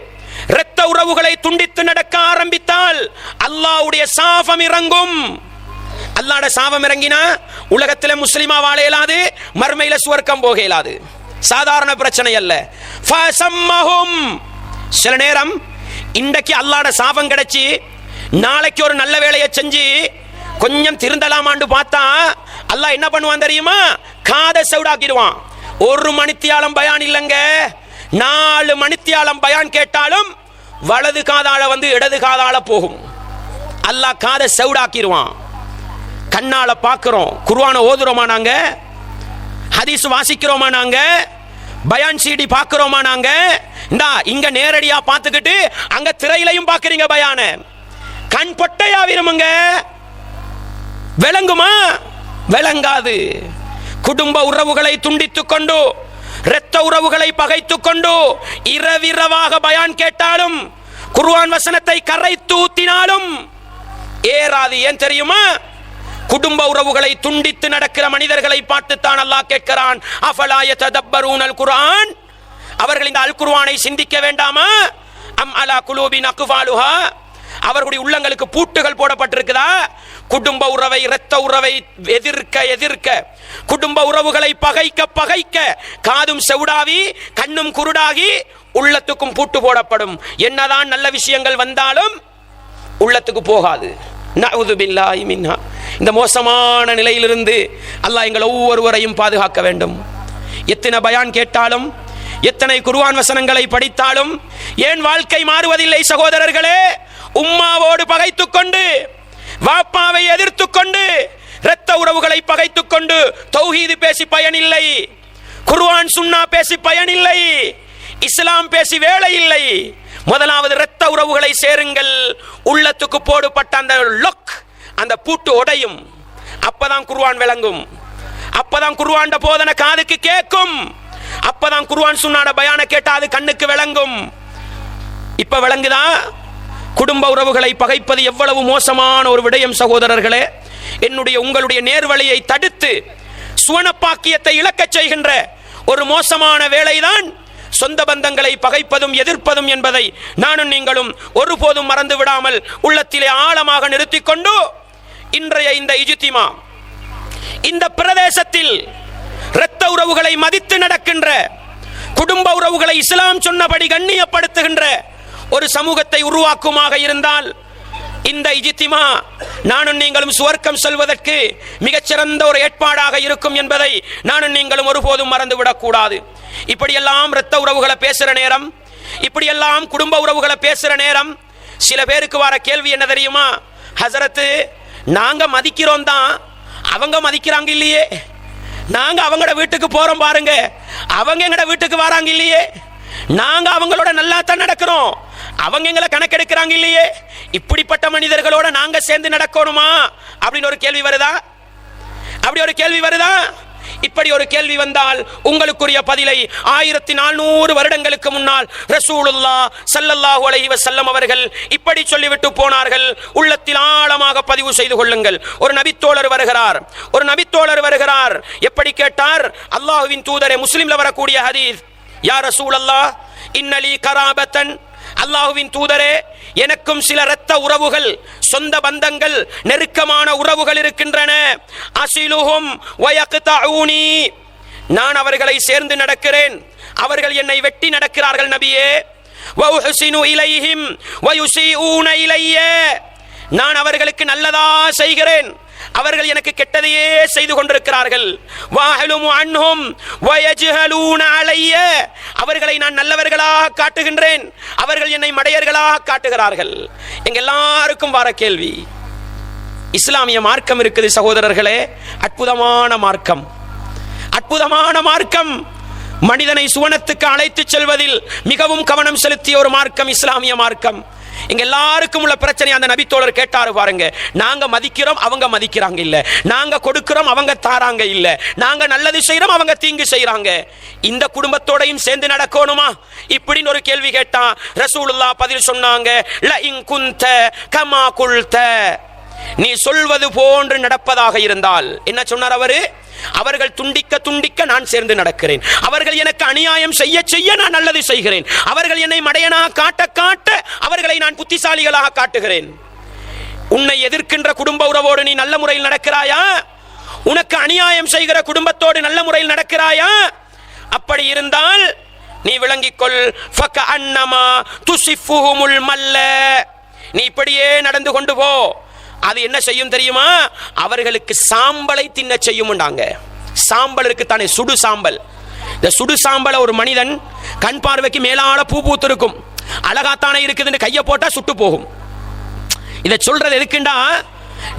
இரத்த உறவுகளை துண்டித்து நடக்க ஆரம்பித்தால் அல்லாஹ்வுடைய சாபம் இறங்கும். அல்லாஹ்வுடைய சாபம் இறங்கினா உலகத்திலே முஸ்லிமா வாழ இயலாது, மர்மையில சுவர்க்கம் போக இயலாது. சாதாரண பிரச்சனை அல்ல. ஃபஸம்மஹும் சில நேரம் இன்றைக்கு அல்லாஹ்வுடைய சாபம் கிடைச்சி நாளைக்கு ஒரு நல்ல வேலையை செஞ்சு கொஞ்சம் திருந்தலாமான்னு பார்த்தா அல்லாஹ் என்ன பண்ணுவான் தெரியுமா? காதை சவுடாக்கிடுவான். ஒரு மணித்தியாலம் பயான் இல்லைங்க, 4 மணித்தியாலம் பயான் கேட்டாலும் வலது காதால வந்து இடது காதால போகும். அல்லாஹ் காதை சவுடாக்கிடுவான். கண்ணால பார்க்கிறோம், குர்ஆனை ஓதுறோமா நாங்க, ஹதீஸ் வாசிக்கிறோமா நாங்க, பயான் சீடி பார்க்கிறோமா நாங்க? இங்க நேரடியா பார்த்துக்கிட்டு அங்க திரையிலையும் பார்க்கறீங்க பயான. கண் பொட்டையா விரும்புங்க, விளங்குமா? விளங்காது. குடும்ப உறவுகளை துண்டித்துக் கொண்டு, இரத்த உறவுகளை பகைத்துக் கொண்டு இரவிரவாக பயான் கேட்டாலும், குர்ஆன் வசனத்தை கரை தூத்தினாலும் ஏறாது. ஏன் தெரியுமா? குடும்ப உறவுகளை துண்டித்து நடக்கிற மனிதர்களை பார்த்துத்தான் அல்லாஹ் கேட்கிறான், அஃபலா யததப்பரூனல் குர்ஆன் அவர்கள் இந்த அல் குர்ஆனை சிந்திக்க வேண்டாமா? அம் அலா குலூபின் அக்ஃபாலுஹா அவர்களுடைய உள்ளங்களுக்கு பூட்டுகள் போடப்பட்டிருக்குதா? குடும்ப உறவை, இரத்த உறவை எதிர்க்க குடும்ப உறவுகளை பகைக்க காதும் செவுடாவி கண்ணும் குருடாகி உள்ளத்துக்கும் பூட்டு போடப்படும். என்னதான் நல்ல விஷயங்கள் வந்தாலும் உள்ளத்துக்கு போகாது. நஊது பில்லாஹி மின்ஹா. இந்த மோசமான நிலையிலிருந்து அல்லாஹ் எங்கள் ஒவ்வொருவரையும் பாதுகாக்க வேண்டும். எத்தனை பயான் கேட்டாலும், எத்தனை குர்ஆன் வசனங்களை படித்தாலும் ஏன் வாழ்க்கை மாறுவதில்லை சகோதரர்களே? உம்மாவோடு பகைத்துக் கொண்டு, வாப்பாவை எதிர்த்துக் கொண்டு, இரத்த உறவுகளை பகைத்துக் கொண்டு தௌஹீது பேசி பயனில்லை, குர்ஆன் சுன்னா பேசி பயனில்லை, இஸ்லாம் பேசி வேலை இல்லை. முதலாவது இரத்த உறவுகளை சேருங்கள். உள்ளத்துக்கு போடப்பட்ட அந்த லொக், அந்த பூட்டு உடையும். அப்பதான் குர்ஆன் விளங்கும், அப்பதான் குர்ஆன் போதனை காதுக்கு கேட்கும், அப்பதான் குர்ஆன் சுன்னாட பயான கேட்டா அது கண்ணுக்கு விளங்கும். இப்ப விளங்குதா? குடும்ப உறவுகளை பகைப்பது எவ்வளவு மோசமான ஒரு விடயம் சகோதரர்களே. என்னுடைய உங்களுடைய நேர்வழியை தடுத்து சுவனப்பாக்கியத்தை இழக்கச் செய்கின்ற ஒரு மோசமான வேலைதான் சொந்த பந்தங்களை பகைப்பதும் எதிர்ப்பதும் என்பதை நானும் நீங்களும் ஒருபோதும் மறந்து விடாமல் உள்ளத்திலே ஆழமாக நிறுத்திக் கொண்டு, இன்றைய இந்த இஜ்திமா, இந்த பிரதேசத்தில் இரத்த உறவுகளை மதித்து நடக்கின்ற, குடும்ப உறவுகளை இஸ்லாம் சொன்னபடி கண்ணியப்படுத்துகின்ற ஒரு சமூகத்தை உருவாக்குமாக இருந்தால் இந்த இஜ்திமா நானும் நீங்களும் சுவர்க்கம் செல்வதற்கு மிகச்சிறந்த ஒரு ஏற்பாடாக இருக்கும் என்பதை நானும் நீங்களும் ஒருபோதும் மறந்துவிடக் கூடாது. இப்படியெல்லாம் இரத்த உறவுகளை பேசுற நேரம், இப்படியெல்லாம் குடும்ப உறவுகளை பேசுற நேரம் சில பேருக்கு வர கேள்வி என்ன தெரியுமா? ஹசரத்து, நாங்க மதிக்கிறோம் தான், அவங்க மதிக்கிறாங்க இல்லையே. நாங்க அவங்களோட வீட்டுக்கு போறோம் பாருங்க, அவங்க எங்கட வீட்டுக்கு வராங்க இல்லையே. நாங்க அவங்களோட நல்லா தான் நடக்கிறோம், அவங்க எங்களை கணக்கெடுக்கிறாங்க இல்லையே. இப்படிப்பட்ட மனிதர்களோட நாங்க சேர்ந்து நடக்கணுமா அப்படின்னு ஒரு கேள்வி வருதா? அப்படி ஒரு கேள்வி வருதா? இப்படி ஒரு கேள்வி வந்தால் உங்களுக்குரிய பதிலை 1400 வருடங்களுக்கு முன்னால் ரசூலுல்லாஹ் ஸல்லல்லாஹு அலைஹி வஸல்லம் அவர்கள் இப்படி சொல்லிவிட்டு போனார்கள். உள்ளத்தில் ஆழமாக பதிவு செய்து கொள்ளுங்கள். ஒரு நபித்தோழர் வருகிறார். எப்படி கேட்டார்? அல்லாஹ்வின் தூதரே, முஸ்லிம்ல வரக்கூடிய ஹதீஸ், யா ரசூலல்லாஹ் இன்னலி கராபத்தன், அல்லாஹ்வின் தூதரே, எனக்கும் சில இரத்த உறவுகள், சொந்த பந்தங்கள், நெருக்கமான உறவுகள் இருக்கின்றன. அசிலுஹும் வயக்தஊனி, நான் அவர்களை சேர்ந்து நடக்கிறேன், அவர்கள் என்னை வெட்டி நடக்கிறார்கள் நபியே. வஉஹ்சினு இலைஹிம் வயுஸீஊன இலைய, நான் அவர்களுக்கு நல்லதா செய்கிறேன், அவர்கள் எனக்கு கெட்டதையே செய்து கொண்டிருக்கிறார்கள். வஅஹ்லுமு அன்ஹும் வயஜ்ஹலூன அலைய, அவர்களை நான் நல்லவர்களாக காட்டுகின்றேன், அவர்கள் என்னை மடையர்களாக காட்டுகிறார்கள். எங்க எல்லாருக்கும் வர கேள்வி, இஸ்லாமிய மார்க்கம் இருக்குது சகோதரர்களே, அற்புதமான மார்க்கம். அற்புதமான மார்க்கம். மனிதனை சுவனத்துக்கு அழைத்துச் செல்வதில் மிகவும் கவனம் செலுத்திய ஒரு மார்க்கம் இஸ்லாமிய மார்க்கம். இங்க எல்லாருக்கும் உள்ள பிரச்சனை அந்த நபித்தோழர் கேட்டாரு பாருங்க. நாங்க மதிக்கிறோம், அவங்க மதிக்கிறாங்க இல்ல. நாங்க கொடுக்கிறோம், அவங்க தாராங்க இல்ல. நாங்க நல்லது செய்யறோம், அவங்க தீங்கு செய்யறாங்க. இந்த குடும்பத்தோடையும் சேர்ந்து நடக்கணுமா இப்படின்னு ஒரு கேள்வி கேட்டா ரசூலுல்லாஹ் பதில் சொன்னாங்க, ல இன் குன்த கமா குல்த, நீ சொல்வது போன்று நடப்பதாக இருந்தால். என்ன சொன்னார் அவரு? அவர்கள் துண்டிக்க துண்டிக்க நான் சேர்ந்து நடக்கிறேன். அவர்கள் எனக்கு அநியாயம் செய்ய செய்ய நான் நல்லது செய்கிறேன். அவர்கள் என்னை மடையனாக காட்ட காட்ட அவர்களை நான் புத்திசாலிகளாக காட்டுகிறேன். உன்னை எதிர்க்கின்ற குடும்ப உறவோடு நீ நல்ல முறையில் நடக்கிறாயா? உனக்கு அநியாயம் செய்கிற குடும்பத்தோடு நல்ல முறையில் நடக்கிறாயா? அப்படி இருந்தால் நீ விளங்கிக்கொள், ஃபகஅன்னமா துசிஃபுஹுமுல் மல்ல, நீ இப்படியே நடந்து கொண்டு போ. அது என்ன செய்யும் தெரியுமா? அவர்களுக்கு சாம்பலை தின்ன செய்யும்ண்டாங்க. சாம்பல் இருக்கு தானே, சுடு சாம்பல். இந்த சுடு சாம்பலை ஒரு மனிதன் கண் பார்வைக்கு மேலால பூ பூத்திருக்கும், அழகாத்தானே இருக்குதுன்னு கையை போட்டா சுட்டு போகும். இதை சொல்றது எதுக்குண்டா,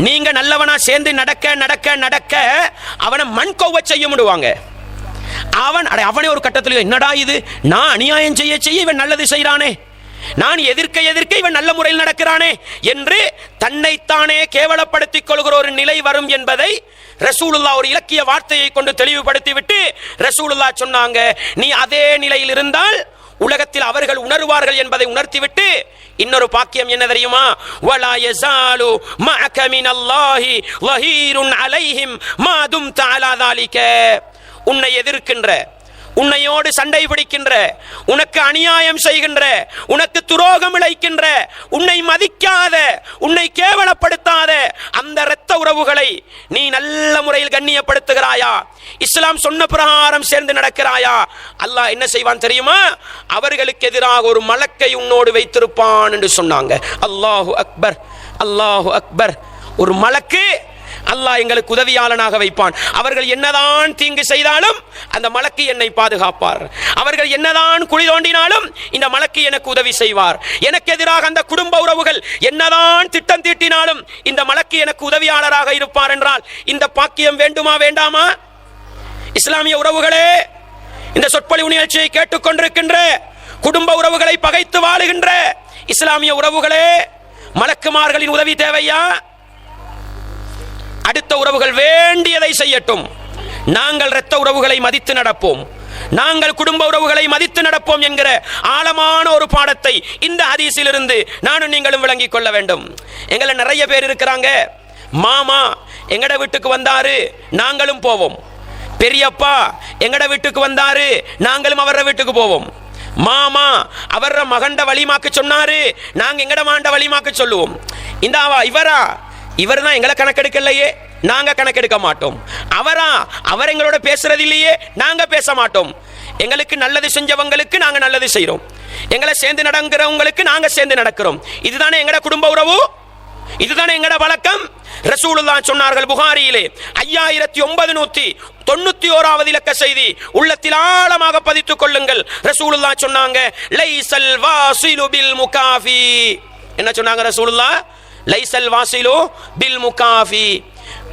நீங்க நல்லவனா சேர்ந்து நடக்க நடக்க நடக்க அவனை மண் கோவ செய்ய முடுவாங்க. அவனே ஒரு கட்டத்தில் என்னடா இது, நான் அநியாயம் செய்ய செய்ய இவன் நல்லது செய்யறானே, நான் எதிர்க்க எதிர்க்க இவன் நல்ல முறையில் நடக்கிறானே என்று தன்னைத்தானே கேவலப்படுத்திக் கொள்கிற ஒரு நிலை வரும் என்பதை ரசூலுல்லாஹ் ஒரு இலக்கிய வார்த்தையை கொண்டு தெளிவுபடுத்தி விட்டு ரசூலுல்லாஹ் சொன்னாங்க, நீ அதே நிலையில் இருந்தால் உலகத்தில் அவர்கள் உணர்வார்கள் என்பதை உணர்த்திவிட்டு இன்னொரு பாக்கியம் என்ன தெரியுமா? வலா யஸாலு மஅக மினல்லாஹி வஹீருன் அலைஹிம் மா தும்த அலா ذلك, உன்னை எதிர்க்கின்ற, உன்னையோடு சண்டை பிடிக்கின்ற, உனக்கு அநியாயம் செய்கின்ற, உனக்கு துரோகம் இழைக்கின்ற, உன்னை மதிக்காத, உன்னை கேவலப்படுத்தாத அந்த இரத்த உறவுகளை நீ நல்ல முறையில் கண்ணியப்படுத்துகிறாயா? இஸ்லாம் சொன்ன பிரகாரம் சேர்ந்து நடக்கிறாயா? அல்லாஹ் என்ன செய்வான் தெரியுமா? அவர்களுக்கு எதிராக ஒரு மலக்கை உன்னோடு வைத்திருப்பான் என்று சொன்னாங்க. அல்லாஹு அக்பர், அல்லாஹு அக்பர். ஒரு மலக்கு அல்லாஹ் எங்களுக்கு உதவியாளனாக வைப்பான். அவர்கள் என்னதான் தீங்கு செய்தாலும் அந்த மலக்கு என்னை பாதுகாப்பார். அவர்கள் என்னதான் குழி தோண்டினாலும் இந்த மலக்கு எனக்கு உதவி செய்வார். எனக்கு எதிராக அந்த குடும்ப உறவுகள் என்னதான் திட்டம் தீட்டினாலும் இந்த மலக்கு எனக்கு உதவியாளராக இருப்பார் என்றால் இந்த பாக்கியம் வேண்டுமா வேண்டாமா? இஸ்லாமிய உறவுகளே, இந்த சொற்பொழிவு நிகழ்ச்சியை கேட்டுக்கொண்டிருக்கின்ற குடும்ப உறவுகளை பகைத்து வாழுகின்ற இஸ்லாமிய உறவுகளே, மலக்குமார்களின் உதவி தேவையா? அடுத்த உறவுகள் வேண்டியதை செய்யட்டும், நாங்கள் இரத்த உறவுகளை மதித்து நடப்போம், நாங்கள் குடும்ப உறவுகளை மதித்து நடப்போம் என்கிற ஆழமான ஒரு பாடத்தை இந்த ஹதீஸிலிருந்து நானும் நீங்களும் விளங்கிக் கொள்ள வேண்டும். எங்களை நிறைய பேர் இருக்கிறாங்க, மாமா எங்கட வீட்டுக்கு வந்தாரு நாங்களும் போவோம், பெரியப்பா எங்கட வீட்டுக்கு வந்தாரு நாங்களும் அவர வீட்டுக்கு போவோம், மாமா அவர மகண்ட வலிமாக்கு சொன்னாரு நாங்க எங்கட மாண்ட வலிமாக்கு சொல்லுவோம். இந்த இவர் தான் எங்களை கணக்கெடுக்கலையே, நாங்க கணக்கெடுக்க மாட்டோம். அவர் எங்களோட பேசுறது இல்லையே, நாங்க பேச மாட்டோம். எங்களுக்கு நல்லது செஞ்சவங்களுக்கு நாங்க நல்லது செய்யறோம், எங்களை சேர்ந்து நடக்கிறவங்களுக்கு நாங்க சேர்ந்து நடக்கிறோம். இதுதானே எங்கட குடும்ப உறவு, இதுதானே எங்கட வழக்கம். ரசூலுல்லாஹ் சொன்னார்கள் புகாரியிலே 5991வது இலக்க செய்தி உள்ளத்தில் ஆழமாக பதித்துக் கொள்ளுங்கள். ரசூலுல்லாஹ் சொன்னாங்க, லைஸல் வாசிலு பில் முகாஃபி. என்ன சொன்னாங்க ரசூலுல்லாஹ்? லைஸல் வாசிலு பில் முகாஃபி,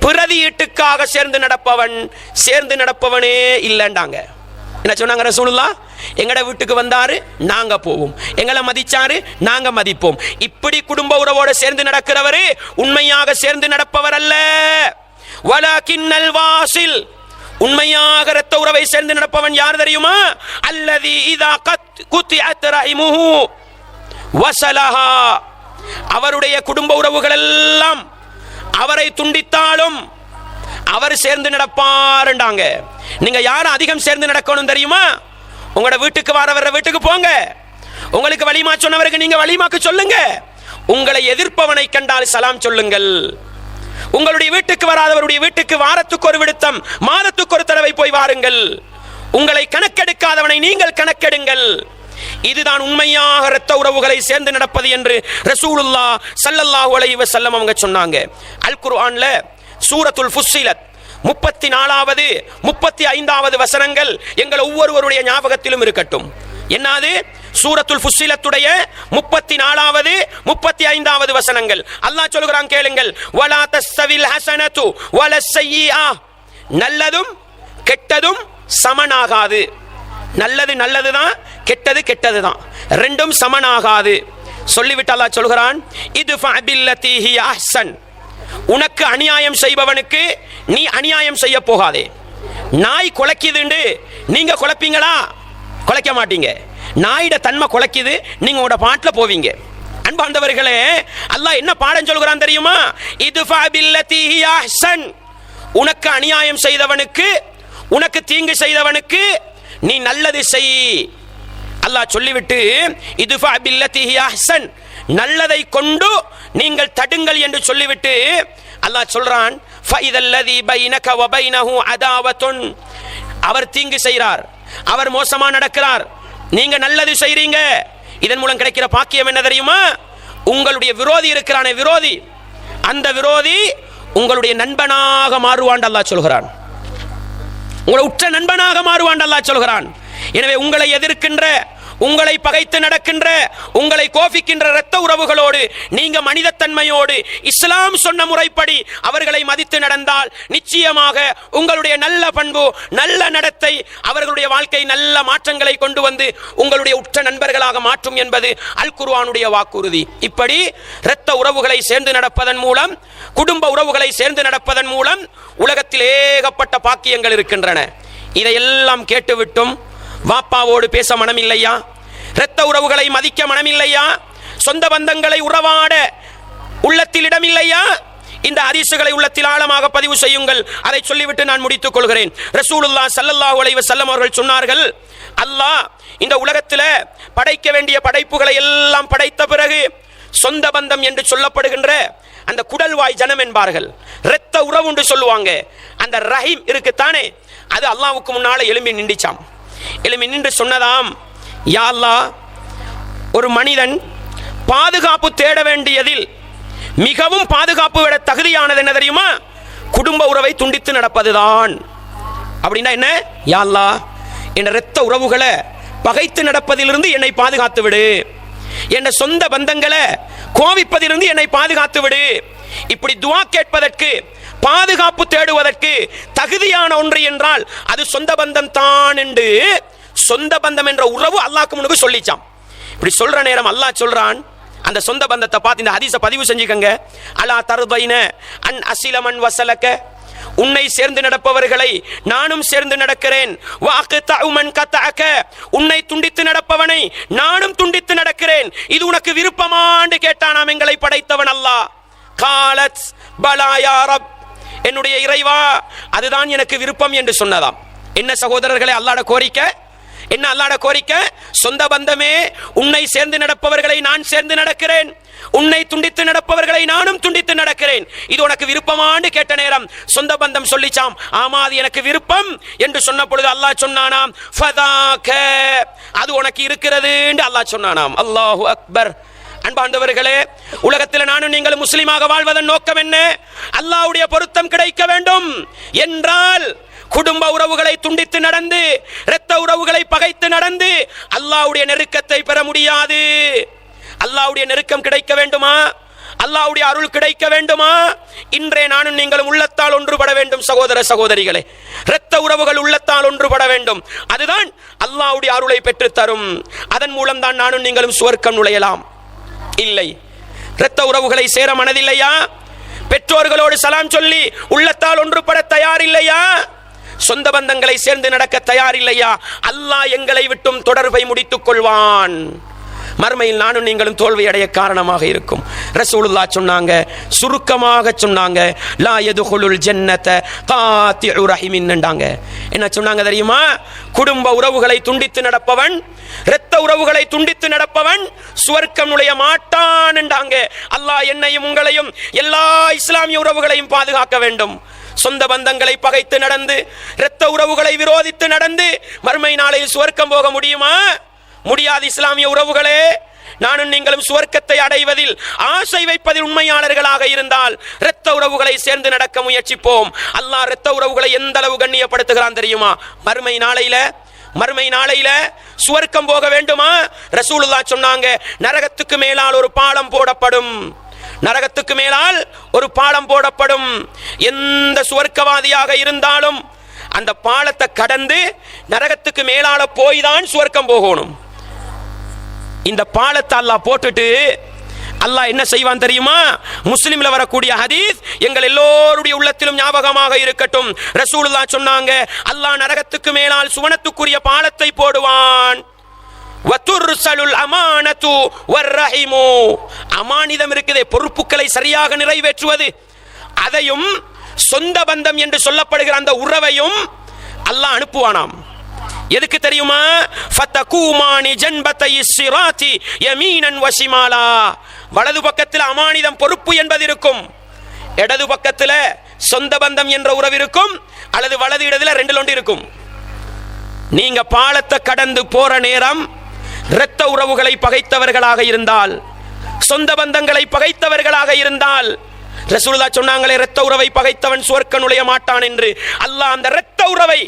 பிரதியீட்டுக்காக சேர்ந்து நடப்பவனே இல்லைண்டாங்க. என்ன சொன்னாங்க ரசூலுல்லாஹ்? எங்கட வீட்டுக்கு வந்தாரு நாங்க போவோம், எங்களை மதிச்சாரு நாங்க மதிப்போம். இப்படி குடும்ப உறவோட சேர்ந்து நடக்கிறவரே உண்மையாக சேர்ந்து நடப்பவர் அல்ல. வலகின்னல் வாசில், உண்மையாக இரத்த உறவை சேர்ந்து நடப்பவன் யார் தெரியுமா? அல்லதி இதா குத்திஅத் ரஹிமுஹு வஸலஹா, அவருடைய குடும்ப உறவுகள் எல்லாம் அவரை துண்டித்தாலும் அவர் சேர்ந்து நடப்பாருண்டாங்க. நீங்க யாரும் அதிகம் சேர்ந்து நடக்கணும் தெரியுமா? உங்களோட வீட்டுக்கு வரவர வீட்டுக்கு போங்க, உங்களுக்கு வலிமா சொன்னவருக்கு நீங்க வலிமாக்கு சொல்லுங்க, உங்களை எதிர்ப்பவனை கண்டால் சலாம் சொல்லுங்கள். உங்களுடைய வீட்டுக்கு வராதவருடைய வீட்டுக்கு வாரத்துக்கு ஒரு விடுத்தம், மாதத்துக்கு ஒரு தடவை போய் வாருங்கள். உங்களை கணக்கெடுக்காதவனை நீங்கள் கணக்கெடுங்கள். இதுதான் உண்மையாக இரத்த உறவுகளை சேர்ந்து நடப்பது என்று ரசூலுல்லாஹ் ஸல்லல்லாஹு அலைஹி வஸல்லம் அவங்க சொன்னாங்க. அல் குர்ஆன்ல சூரத்துல் ஃபுஸ்ஸிலத் 34வது 35வது வசனங்கள் எங்கள் ஒவ்வொருவருடைய ஞாபகத்திலும் இருக்கட்டும். என்னது? சூரத்துல் ஃபுஸ்ஸிலத்துடைய 34வது 35வது வசனங்கள். அல்லாஹ் சொல்கிறான் கேளுங்கள், வலா தஸ்ஸவில் ஹஸனது வலஸ் ஸய்யிஆ, நல்லதும் கெட்டதும் சமனாகாது. நல்லது நல்லதுதான், கெட்டது கெட்டதுதான், ரெண்டும் சமனாகாது. சொல்லிவிட்டு அல்லாஹ் சொல்கிறான், இத்ஃபா பில்லதி ஹிய அஹ்ஸன், உனக்கு அநியாயம் செய்பவனுக்கு நீ அநியாயம் செய்ய போகாதே. நாய் குலைக்குதுண்டு நீங்க குலைப்பீங்களா? குலைக்க மாட்டீங்க. நாயிட தன்மை குலைக்குது, நீங்க உங்களோட பாட்டில் போவீங்க. அன்பார்ந்தவர்களே, அல்லாஹ் என்ன பாடம் சொல்கிறான் தெரியுமா? இத்ஃபா பில்லதி ஹிய அஹ்ஸன், உனக்கு அநியாயம் செய்தவனுக்கு, உனக்கு தீங்கு செய்தவனுக்கு நீ நல்லது செய். அல்லாஹ் சொல்லிவிட்டு இத்ஃபா பில்லதி ஹிய அஹ்ஸன், நல்லதை கொண்டு நீங்கள் தடுங்கள் என்று சொல்லிவிட்டு அல்லாஹ் சொல்றான், ஃபஇதல்லதி பைனக வ பைனஹு அதாவத்துன், அவர் தீங்கு செய்கிறார், அவர் மோசமா நடக்கிறார், நீங்க நல்லது செய்றீங்க. இதன் மூலம் கிடைக்கிற பாக்கியம் என்ன தெரியுமா? உங்களுடைய விரோதி இருக்கிறானே விரோதி, அந்த விரோதி உங்களுடைய நண்பனாக மாறுவான் அல்லாஹ் சொல்கிறான். உங்களை உற்ற நண்பனாக மாறுவான் அல்லாஹ் சொல்கிறான். எனவே உங்களை எதிர்க்கின்ற, உங்களை பகைத்து நடக்கின்ற, உங்களை கோபிக்கின்ற இரத்த உறவுகளோடு நீங்க மனிதத்தன்மையோடு இஸ்லாம் சொன்ன முறைப்படி அவர்களை மதித்து நடந்தால் நிச்சயமாக உங்களுடைய நல்ல பண்பு, நல்ல நடத்தை அவர்களுடைய வாழ்க்கை நல்ல மாற்றங்களை கொண்டு வந்து உங்களுடைய உற்ற நண்பர்களாக மாற்றும் என்பது அல் குர்ஆனுடைய வாக்குறுதி. இப்படி இரத்த உறவுகளை சேர்ந்து நடப்பதன் மூலம், குடும்ப உறவுகளை சேர்ந்து நடப்பதன் மூலம் உலகத்தில் ஏகப்பட்ட பாக்கியங்கள் இருக்கின்றன. இதையெல்லாம் கேட்டுவிட்டும் வாப்பாவோடு பேச மனமில்லையா? இரத்த உறவுகளை மதிக்க மனமில்லையா? சொந்த பந்தங்களை உறவாட உள்ளத்தில் இடமில்லையா? இந்த ஹதீஸுகளை உள்ளத்தில் ஆழமாக பதிவு செய்யுங்கள். அதை சொல்லிவிட்டு நான் முடித்துக் கொள்கிறேன். ரசூலுல்லாஹ் ஸல்லல்லாஹு அலைஹி வஸல்லம் அவர்கள் சொன்னார்கள், அல்லாஹ் இந்த உலகத்தில் படைக்க வேண்டிய படைப்புகளை எல்லாம் படைத்த பிறகு சொந்த பந்தம் என்று சொல்லப்படுகின்ற அந்த குடல்வாய் ஜனம் என்பார்கள், இரத்த உறவு என்று சொல்லுவாங்க, அந்த ரஹீம் இருக்குத்தானே, அது அல்லாஹ்வுக்கு முன்னால எழும்பி நின்றுச்சாம். எழும்பி நின்று சொன்னதாம், யா அல்லாஹ், ஒரு மனிதன் பாதுகாப்பு தேட வேண்டியதில் மிகவும் பாதுகாப்பு விட தகுதியானது என்ன தெரியுமா? குடும்ப உறவை துண்டித்து நடப்பதுதான். அப்படின்னா என்ன? யா அல்லாஹ், என் இரத்த உறவுகளை பகைத்து நடப்பதிலிருந்து என்னை பாதுகாத்து விடு, என் சொந்த பந்தங்களை கோவிப்பதிலிருந்து என்னை பாதுகாத்து விடு. இப்படி துஆ கேட்பதற்கு, பாதுகாப்பு தேடுவதற்கு தகுதியான ஒன்று என்றால் அது சொந்த பந்தம் தான் என்று சொந்த பந்தம் என்ற உறவு அல்லாஹ்க்கு முன்னுக்கு சொல்லிச்சாம். இப்படி சொல்ற நேரம் அல்லாஹ் சொல்றான், அந்த சொந்த பந்தத்தை பார்த்து இந்த ஹதீஸை பதிவு செஞ்சுக்கங்க. அலா தர்பைன அன் அசிலமன் வசலக, உன்னை சேர்ந்து நடப்பவர்களை நானும் சேர்ந்து நடக்கிறேன். உன்னை துண்டித்து நடப்பவனை நானும் துண்டித்து நடக்கிறேன். இது உனக்கு விருப்பமான்னு கேட்டானாம் எங்களை படைத்தவன் அல்லாஹ். காலத் பலா யா ரப், என்னுடைய இறைவா அதுதான் எனக்கு விருப்பம் என்று சொன்னதாம். என்ன சகோதரர்களே அல்லாஹ்வுடைய கோரிக்கை? என்ன அல்லாஹ்வுடைய கோரிக்கை? சொந்த பந்தமே, உன்னை சேர்ந்து நடப்பவர்களை நான் சேர்ந்து நடக்கிறேன், உன்னை துண்டித்து நடப்பவர்களை நானும் துண்டித்து நடக்கிறேன். இது உனக்கு விருப்பமான்னு கேட்ட நேரம் சொந்த பந்தம் சொல்லிச்சாம், ஆமா அது எனக்கு விருப்பம் என்று சொன்ன பொழுது அல்லாஹ் சொன்னானாம், ஃபதாக, அது உனக்கு இருக்கிறது என்று அல்லாஹ் சொன்னானாம். அல்லாஹு அக்பர். அன்பாண்டவர்களே, உலகத்தில் நானும் நீங்கள் முஸ்லிமாக வாழ்வதன் நோக்கம் என்ன? அல்லாஹ்வுடைய பொருத்தம் கிடைக்க வேண்டும் என்றால் குடும்ப உறவுகளை துண்டித்து நடந்து, இரத்த உறவுகளை பகைத்து நடந்து அல்லாஹ்வுடைய நெருக்கத்தை பெற முடியாது. அல்லாஹ்வுடைய நெருக்கம் கிடைக்க வேண்டுமா? அல்லாஹ்வுடைய அருள் கிடைக்க வேண்டுமா? இன்றே நானும் நீங்களும் உள்ளத்தால் ஒன்றுபட வேண்டும் சகோதர சகோதரிகளே. இரத்த உறவுகள் உள்ளத்தால் ஒன்றுபட வேண்டும். அதுதான் அல்லாஹ்வுடைய அருளை பெற்று தரும். அதன் மூலம் தான் நானும் நீங்களும் சுவர்க்கம் நுழையலாம். இல்லை, இரத்த உறவுகளை சேர மனதில்லையா? பெற்றோர்களோடு சலாம் சொல்லி உள்ளத்தால் ஒன்றுபட தயார் இல்லையா? சொந்த பந்தங்களை சேர்ந்து நடக்க தயார் இல்லையா? அல்லாஹ் எங்களை விட்டும் தொடர்பை முடித்துக் கொள்வான். மறுமையில் நானும் நீங்களும் தோல்வி அடைய காரணமாக இருக்கும். ரசூலுல்லாஹ் சொன்னாங்க, சுருக்கமாக சொன்னாங்க, லா யதுகுலுல் ஜன்னத காத்திஉ ரஹிமின் என்றாங்க. என்ன சொன்னாங்க தெரியுமா? குடும்ப உறவுகளை துண்டித்து நடப்பவன், இரத்த உறவுகளை துண்டித்து நடப்பவன் சுவர்க்கம் நுழைய மாட்டான் என்றாங்க. அல்லாஹ் என்னையும் உங்களையும் எல்லா இஸ்லாமிய உறவுகளையும் பாதுகாக்க வேண்டும். சொந்த பந்தங்களை பகைத்து நடந்து, இரத்த உறவுகளை விரோதித்து நடந்து மறுமை நாளையில் சுவர்க்கம் போக முடியுமா? முடியாது. இஸ்லாமிய உறவுகளே, நானும் நீங்களும் சுவர்க்கத்தை அடைவதில் ஆசை வைப்பதில் உண்மையாளர்களாக இருந்தால் இரத்த உறவுகளை சேர்ந்து நடக்க முயற்சிப்போம். அல்லாஹ் இரத்த உறவுகளை எந்த அளவு கண்ணியப்படுத்துகிறான் தெரியுமா? மறுமை நாளையில சுவர்க்கம் போக வேண்டுமா? ரசூலுல்லாஹ் சொன்னாங்க, நரகத்துக்கு மேலால் ஒரு பாலம் போடப்படும். நரகத்துக்கு மேலால் ஒரு பாலம் போடப்படும். எந்த சுவர்க்கவாதியாக இருந்தாலும் அந்த பாலத்தை கடந்து நரகத்துக்கு மேலால போய் தான் சுவர்க்கம் போகணும். இந்த பாலத்தை அல்லாஹ் போட்டுட்டு அல்லாஹ் என்ன செய்வான் தெரியுமா? முஸ்லிம்ல வரக்கூடிய ஹதீஸ் எங்கள் எல்லோருடைய உள்ளத்திலும் ஞாபகமாக இருக்கட்டும். ரசூலுல்லாஹ் சொன்னாங்க, அல்லாஹ் நரகத்துக்கு மேலால் சுவனத்துக்குரிய பாலத்தை போடுவான். வதுர்சலுல் அமானது வர்ரஹிமு, அமானிதம் இருக்குதே, பொறுப்புகளை சரியாக நிறைவேற்றுவது, அதையும் சொந்த பந்தம் என்று சொல்லப்படுகிற அந்த உறவையும் அல்லாஹ் அனுப்புவானாம். எதுக்கு தெரியுமா? ஃபதகூமானி ஜன்பதை ஸிராத்தி யமீனன் வஷிமாலா, வலது பக்கத்தில் அமானிதம் பொறுப்பு என்பது இருக்கும், இடது பக்கத்தில் சொந்த பந்தம் என்ற உறவு இருக்கும், அல்லது வலது இடத்துல ரெண்டில் ஒன்று இருக்கும். நீங்க பாலத்தை கடந்து போற நேரம் இரத்த உறவுகளை பகைத்தவர்களாக இருந்தால், சொந்த பந்தங்களை பகைத்தவர்களாக இருந்தால், ரசூலுல்லாஹ் சொன்னாங்களே, இரத்த உறவை பகைத்தவன் சுவர்க்கம் நுழைய மாட்டான் என்று. அல்லாஹ் அந்த இரத்த உறவை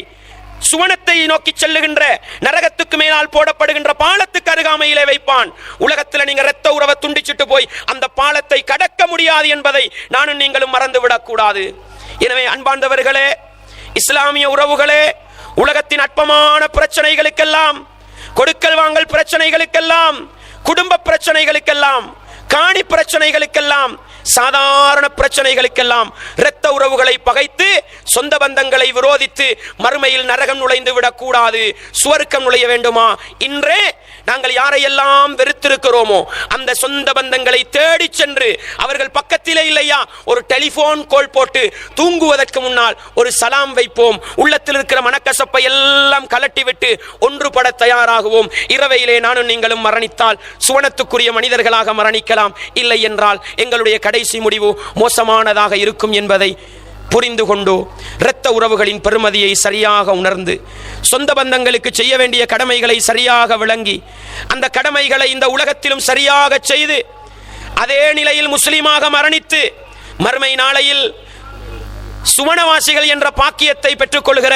சுவனத்தை நோக்கி செல்லுகின்ற நரகத்துக்கு மேலால் போடப்படுகின்ற பாலத்துக்கு அருகாமையிலே வைப்பான். உலகத்தில் நீங்க இரத்த உறவை துண்டிச்சிட்டு போய் அந்த பாலத்தை கடக்க முடியாது என்பதை நானும் நீங்களும் மறந்துவிடக் கூடாது. எனவே அன்பார்ந்தவர்களே, இஸ்லாமிய உறவுகளே, உலகத்தின் அற்பமான பிரச்சனைகளுக்கெல்லாம், கொடுக்கல் வாங்கல் பிரச்சனைகளுக்கெல்லாம், குடும்ப பிரச்சனைகளுக்கெல்லாம், காணி பிரச்சனைகளுக்கெல்லாம், சாதாரண பிரச்சனைகளுக்கெல்லாம் இரத்த உறவுகளை பகைத்து சொந்த பந்தங்களை விரோதித்து மறுமையில் நரகம் நுழைந்து விடக்கூடாது, சுவர்க்கம் நுழைய வேண்டுமா? இன்றே நாங்கள் யாரையெல்லாம் வெறுத்திருக்கிறோமோ அந்த சொந்த பந்தங்களை தேடி சென்று அவர்கள் பக்கத்திலே இல்லையா ஒரு டெலிபோன் கோல் போட்டு தூங்குவதற்கு முன்னால் ஒரு சலாம் வைப்போம். உள்ளத்தில் இருக்கிற மனக்கசப்பை எல்லாம் கலட்டி விட்டு ஒன்றுபட தயாராகுவோம். இரவையிலே நானும் நீங்களும் மரணித்தால் சுவனத்துக்குரிய மனிதர்களாக மரணிக்கலாம், இல்லை என்றால் எங்களுடைய கடைசி முடிவு மோசமானதாக இருக்கும் என்பதை புரிந்து கொண்டு இரத்த உறவுகளின் பெருமதியை சரியாக உணர்ந்து சொந்த பந்தங்களுக்கு செய்ய வேண்டிய கடமைகளை சரியாக விளங்கி அந்த கடமைகளை இந்த உலகத்திலும் சரியாக செய்து அதே நிலையில் முஸ்லீமாக மரணித்து மறுமை நாளையில் சுவனவாசிகள் என்ற பாக்கியத்தை பெற்றுக்கொள்கிற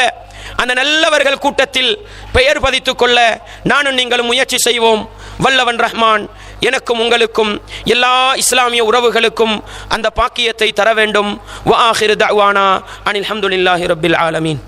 அந்த நல்லவர்கள் கூட்டத்தில் பெயர் பதித்துக் கொள்ள நானும் நீங்களும் முயற்சி செய்வோம். வல்லவன் ரஹ்மான் எனக்கும் உங்களுக்கும் எல்லா இஸ்லாமிய உறவுகளுக்கும் அந்த பாக்கியத்தை தர வேண்டும். வ ஆகிரு தஅவானா அனில் ஹம்துலில்லாஹி ரப்பில் ஆலமீன்.